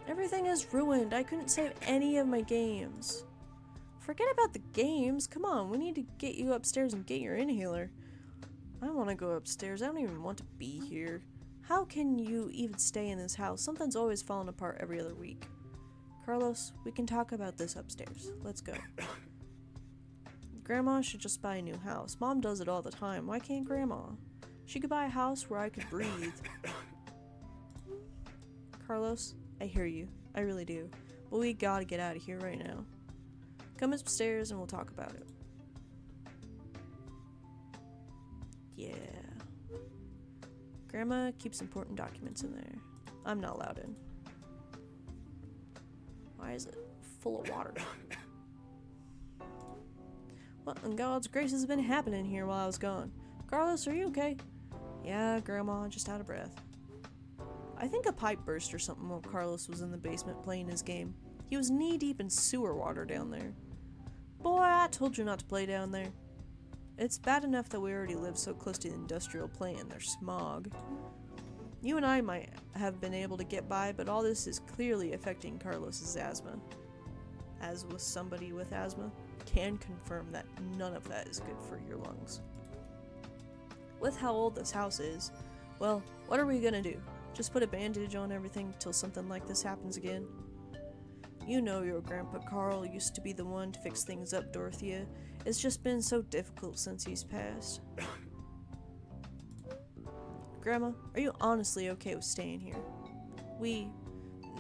Everything is ruined. I couldn't save any of my games. Forget about the games. Come on, we need to get you upstairs and get your inhaler. I want to go upstairs. I don't even want to be here. How can you even stay in this house? Something's always falling apart every other week. Carlos, we can talk about this upstairs. Let's go. Grandma should just buy a new house. Mom does it all the time. Why can't Grandma? She could buy a house where I could breathe. Carlos, I hear you. I really do. But we gotta get out of here right now. Come upstairs and we'll talk about it. Yeah. Grandma keeps important documents in there. I'm not allowed in. Why is it full of water? What in God's grace has been happening here while I was gone? Carlos, are you okay? Yeah, Grandma, just out of breath. I think a pipe burst or something while Carlos was in the basement playing his game. He was knee-deep in sewer water down there. Boy, I told you not to play down there. It's bad enough that we already live so close to the industrial plant and there's smog. You and I might have been able to get by, but all this is clearly affecting Carlos's asthma. As with somebody with asthma, can confirm that none of that is good for your lungs. With how old this house is, well, what are we gonna do? Just put a bandage on everything till something like this happens again? You know your Grandpa Carl used to be the one to fix things up, Dorothea. It's just been so difficult since he's passed. Grandma, are you honestly okay with staying here?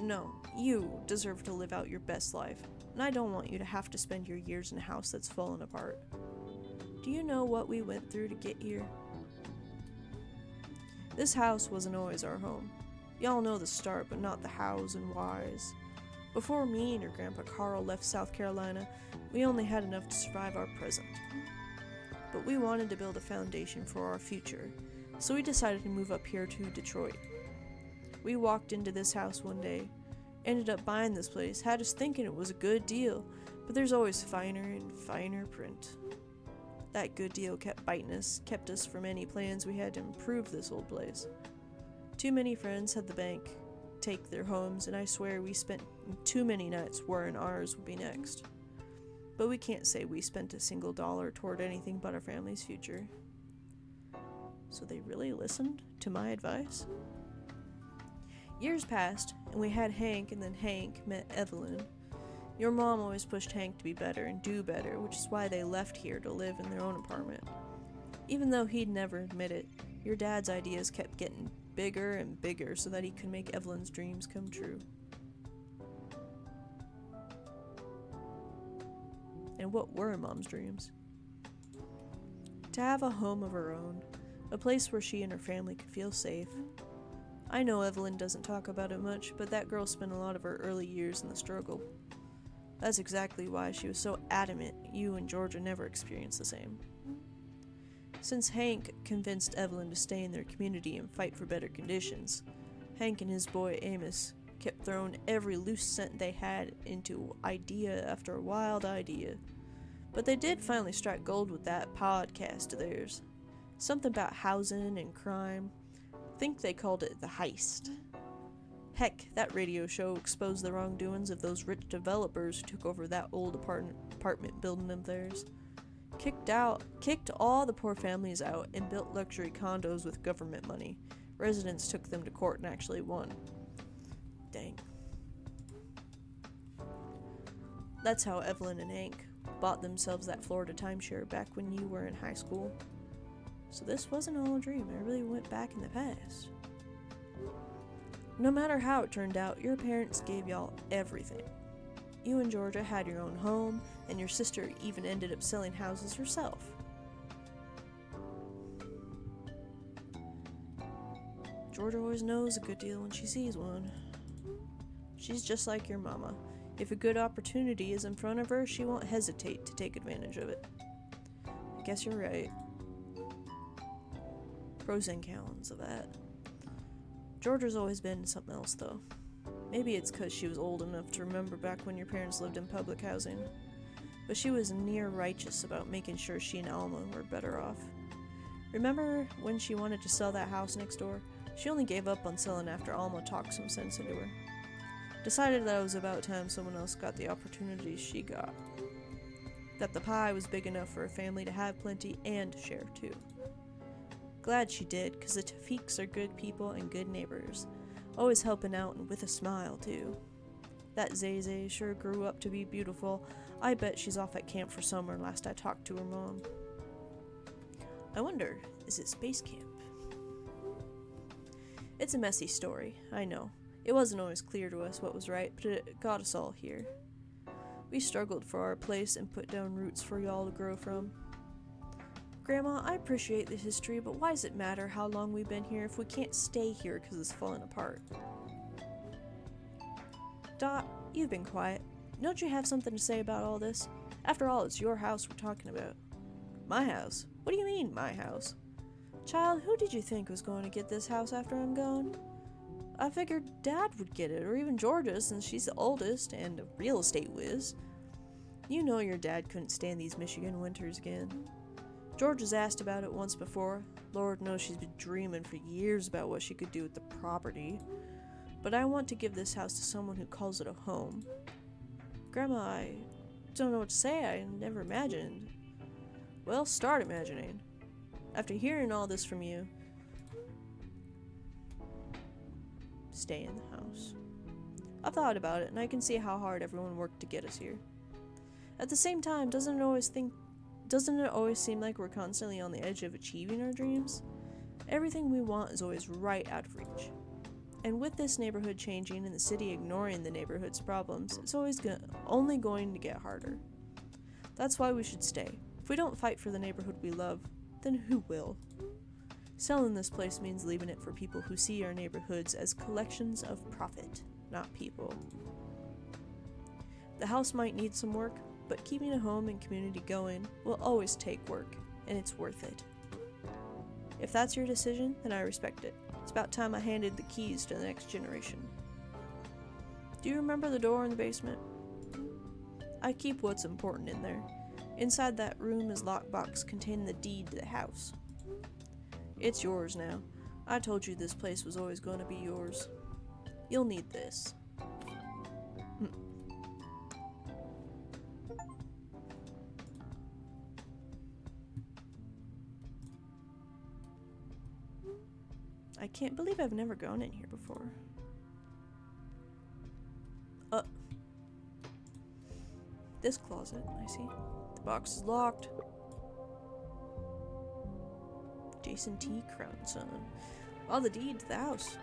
No, you deserve to live out your best life, and I don't want you to have to spend your years in a house that's fallen apart. Do you know what we went through to get here? This house wasn't always our home. Y'all know the start, but not the hows and whys. Before me and your Grandpa Carl left South Carolina, we only had enough to survive our present. But we wanted to build a foundation for our future, so we decided to move up here to Detroit. We walked into this house one day, ended up buying this place, had us thinking it was a good deal, but there's always finer and finer print. That good deal kept biting us, kept us from any plans we had to improve this old place. Too many friends had the bank take their homes, and I swear we spent too many nights worrying ours would be next. But we can't say we spent a single dollar toward anything but our family's future. So they really listened to my advice? Years passed, and we had Hank, and then Hank met Evelyn. Your mom always pushed Hank to be better and do better, which is why they left here to live in their own apartment. Even though he'd never admit it, your dad's ideas kept getting bigger and bigger so that he could make Evelyn's dreams come true. And what were Mom's dreams? To have a home of her own, a place where she and her family could feel safe. I know Evelyn doesn't talk about it much, but that girl spent a lot of her early years in the struggle. That's exactly why she was so adamant you and Georgia never experienced the same. Since Hank convinced Evelyn to stay in their community and fight for better conditions, Hank and his boy Amos kept throwing every loose scent they had into idea after wild idea. But they did finally strike gold with that podcast of theirs. Something about housing and crime. I think they called it The Heist. Heck, that radio show exposed the wrongdoings of those rich developers who took over that old apartment building of theirs. Kicked all the poor families out and built luxury condos with government money. Residents took them to court and actually won. Dang. That's how Evelyn and Hank bought themselves that Florida timeshare back when you were in high school. So this wasn't all a dream. I really went back in the past. No matter how it turned out, your parents gave y'all everything. You and Georgia had your own home, and your sister even ended up selling houses herself. Georgia always knows a good deal when she sees one. She's just like your mama. If a good opportunity is in front of her, she won't hesitate to take advantage of it. I guess you're right. Pros and cons of that. Georgia's always been something else, though. Maybe it's because she was old enough to remember back when your parents lived in public housing. But she was near righteous about making sure she and Alma were better off. Remember when she wanted to sell that house next door? She only gave up on selling after Alma talked some sense into her. Decided that it was about time someone else got the opportunities she got. That the pie was big enough for a family to have plenty and share too. Glad she did, because the Tafiks are good people and good neighbors. Always helping out and with a smile too. That Zeze sure grew up to be beautiful. I bet she's off at camp for summer last I talked to her mom. I wonder, is it space camp? It's a messy story, I know. It wasn't always clear to us what was right, but it got us all here. We struggled for our place and put down roots for y'all to grow from. Grandma, I appreciate the history, but why does it matter how long we've been here if we can't stay here because it's falling apart? Dot, you've been quiet. Don't you have something to say about all this? After all, it's your house we're talking about. My house? What do you mean, my house? Child, who did you think was going to get this house after I'm gone? I figured Dad would get it, or even Georgia, since she's the oldest and a real estate whiz. You know your dad couldn't stand these Michigan winters again. Georgia's asked about it once before. Lord knows she's been dreaming for years about what she could do with the property. But I want to give this house to someone who calls it a home. Grandma, I don't know what to say. I never imagined. Well, start imagining. After hearing all this from you, stay in the house. I've thought about it, and I can see how hard everyone worked to get us here. At the same time, doesn't it always seem like we're constantly on the edge of achieving our dreams? Everything we want is always right out of reach. And with this neighborhood changing and the city ignoring the neighborhood's problems, it's only going to get harder. That's why we should stay. If we don't fight for the neighborhood we love, then who will? Selling this place means leaving it for people who see our neighborhoods as collections of profit, not people. The house might need some work, but keeping a home and community going will always take work, and it's worth it. If that's your decision, then I respect it. It's about time I handed the keys to the next generation. Do you remember the door in the basement? I keep what's important in there. Inside that room is lockbox containing the deed to the house. It's yours now. I told you this place was always going to be yours. You'll need this. I can't believe I've never gone in here before. This closet, I see. The box is locked. Jason T. Crownson. Oh, the deed to the house.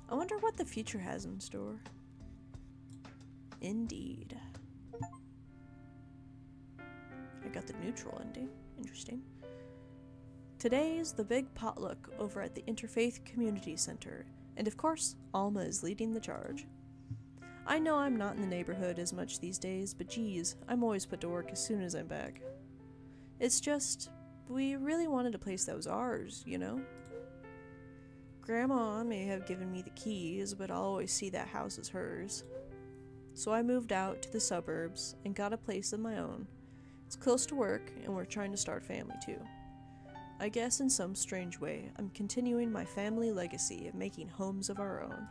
I wonder what the future has in store. Indeed. I got the neutral ending. Interesting. Today is the big potluck over at the Interfaith Community Center, and of course, Alma is leading the charge. I know I'm not in the neighborhood as much these days, but geez, I'm always put to work as soon as I'm back. It's just, we really wanted a place that was ours, you know? Grandma may have given me the keys, but I'll always see that house as hers. So I moved out to the suburbs and got a place of my own. It's close to work, and we're trying to start a family too. I guess in some strange way, I'm continuing my family legacy of making homes of our own.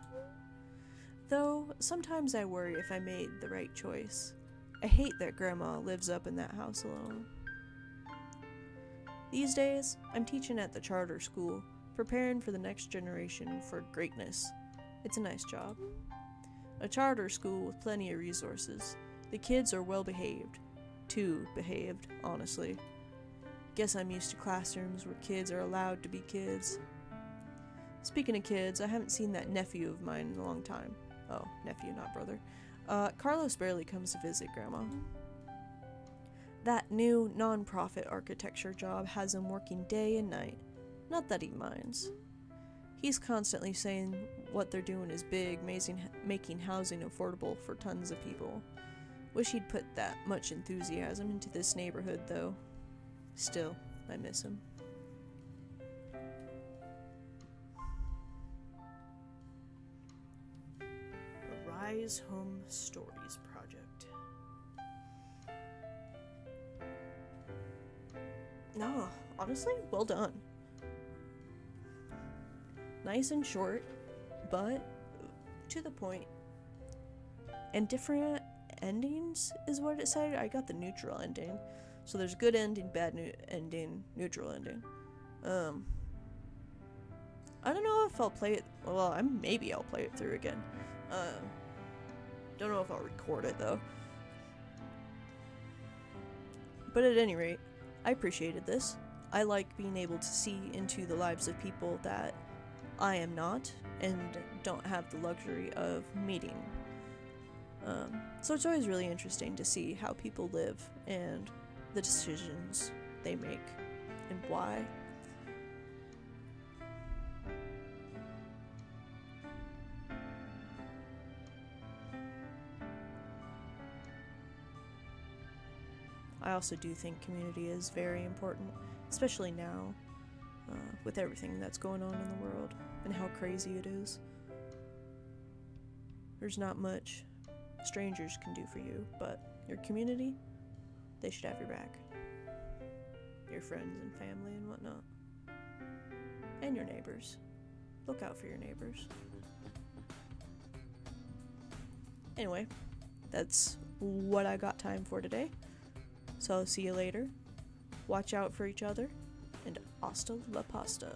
Though, sometimes I worry if I made the right choice. I hate that Grandma lives up in that house alone. These days, I'm teaching at the charter school, preparing for the next generation for greatness. It's a nice job. A charter school with plenty of resources. The kids are well behaved. Too behaved, honestly. Guess I'm used to classrooms where kids are allowed to be kids. Speaking of kids, I haven't seen that nephew of mine in a long time. Oh, nephew, not brother. Carlos barely comes to visit Grandma. That new non-profit architecture job has him working day and night. Not that he minds. He's constantly saying what they're doing is big, making housing affordable for tons of people. Wish he'd put that much enthusiasm into this neighborhood, though. Still, I miss him. The Rise Home Stories Project. No, honestly, well done. Nice and short, but to the point. And different endings is what it said. I got the neutral ending. So there's good ending, bad ending, neutral ending. I don't know if I'll play it. Well, maybe I'll play it through again. Don't know if I'll record it though. But at any rate, I appreciated this. I like being able to see into the lives of people that I am not and don't have the luxury of meeting. So it's always really interesting to see how people live and the decisions they make and why. I also do think community is very important, especially now, with everything that's going on in the world and how crazy it is. There's not much strangers can do for you, but your community, they should have your back. Your friends and family and whatnot. And your neighbors. Look out for your neighbors. Anyway, that's what I got time for today. So I'll see you later. Watch out for each other, and hasta la pasta.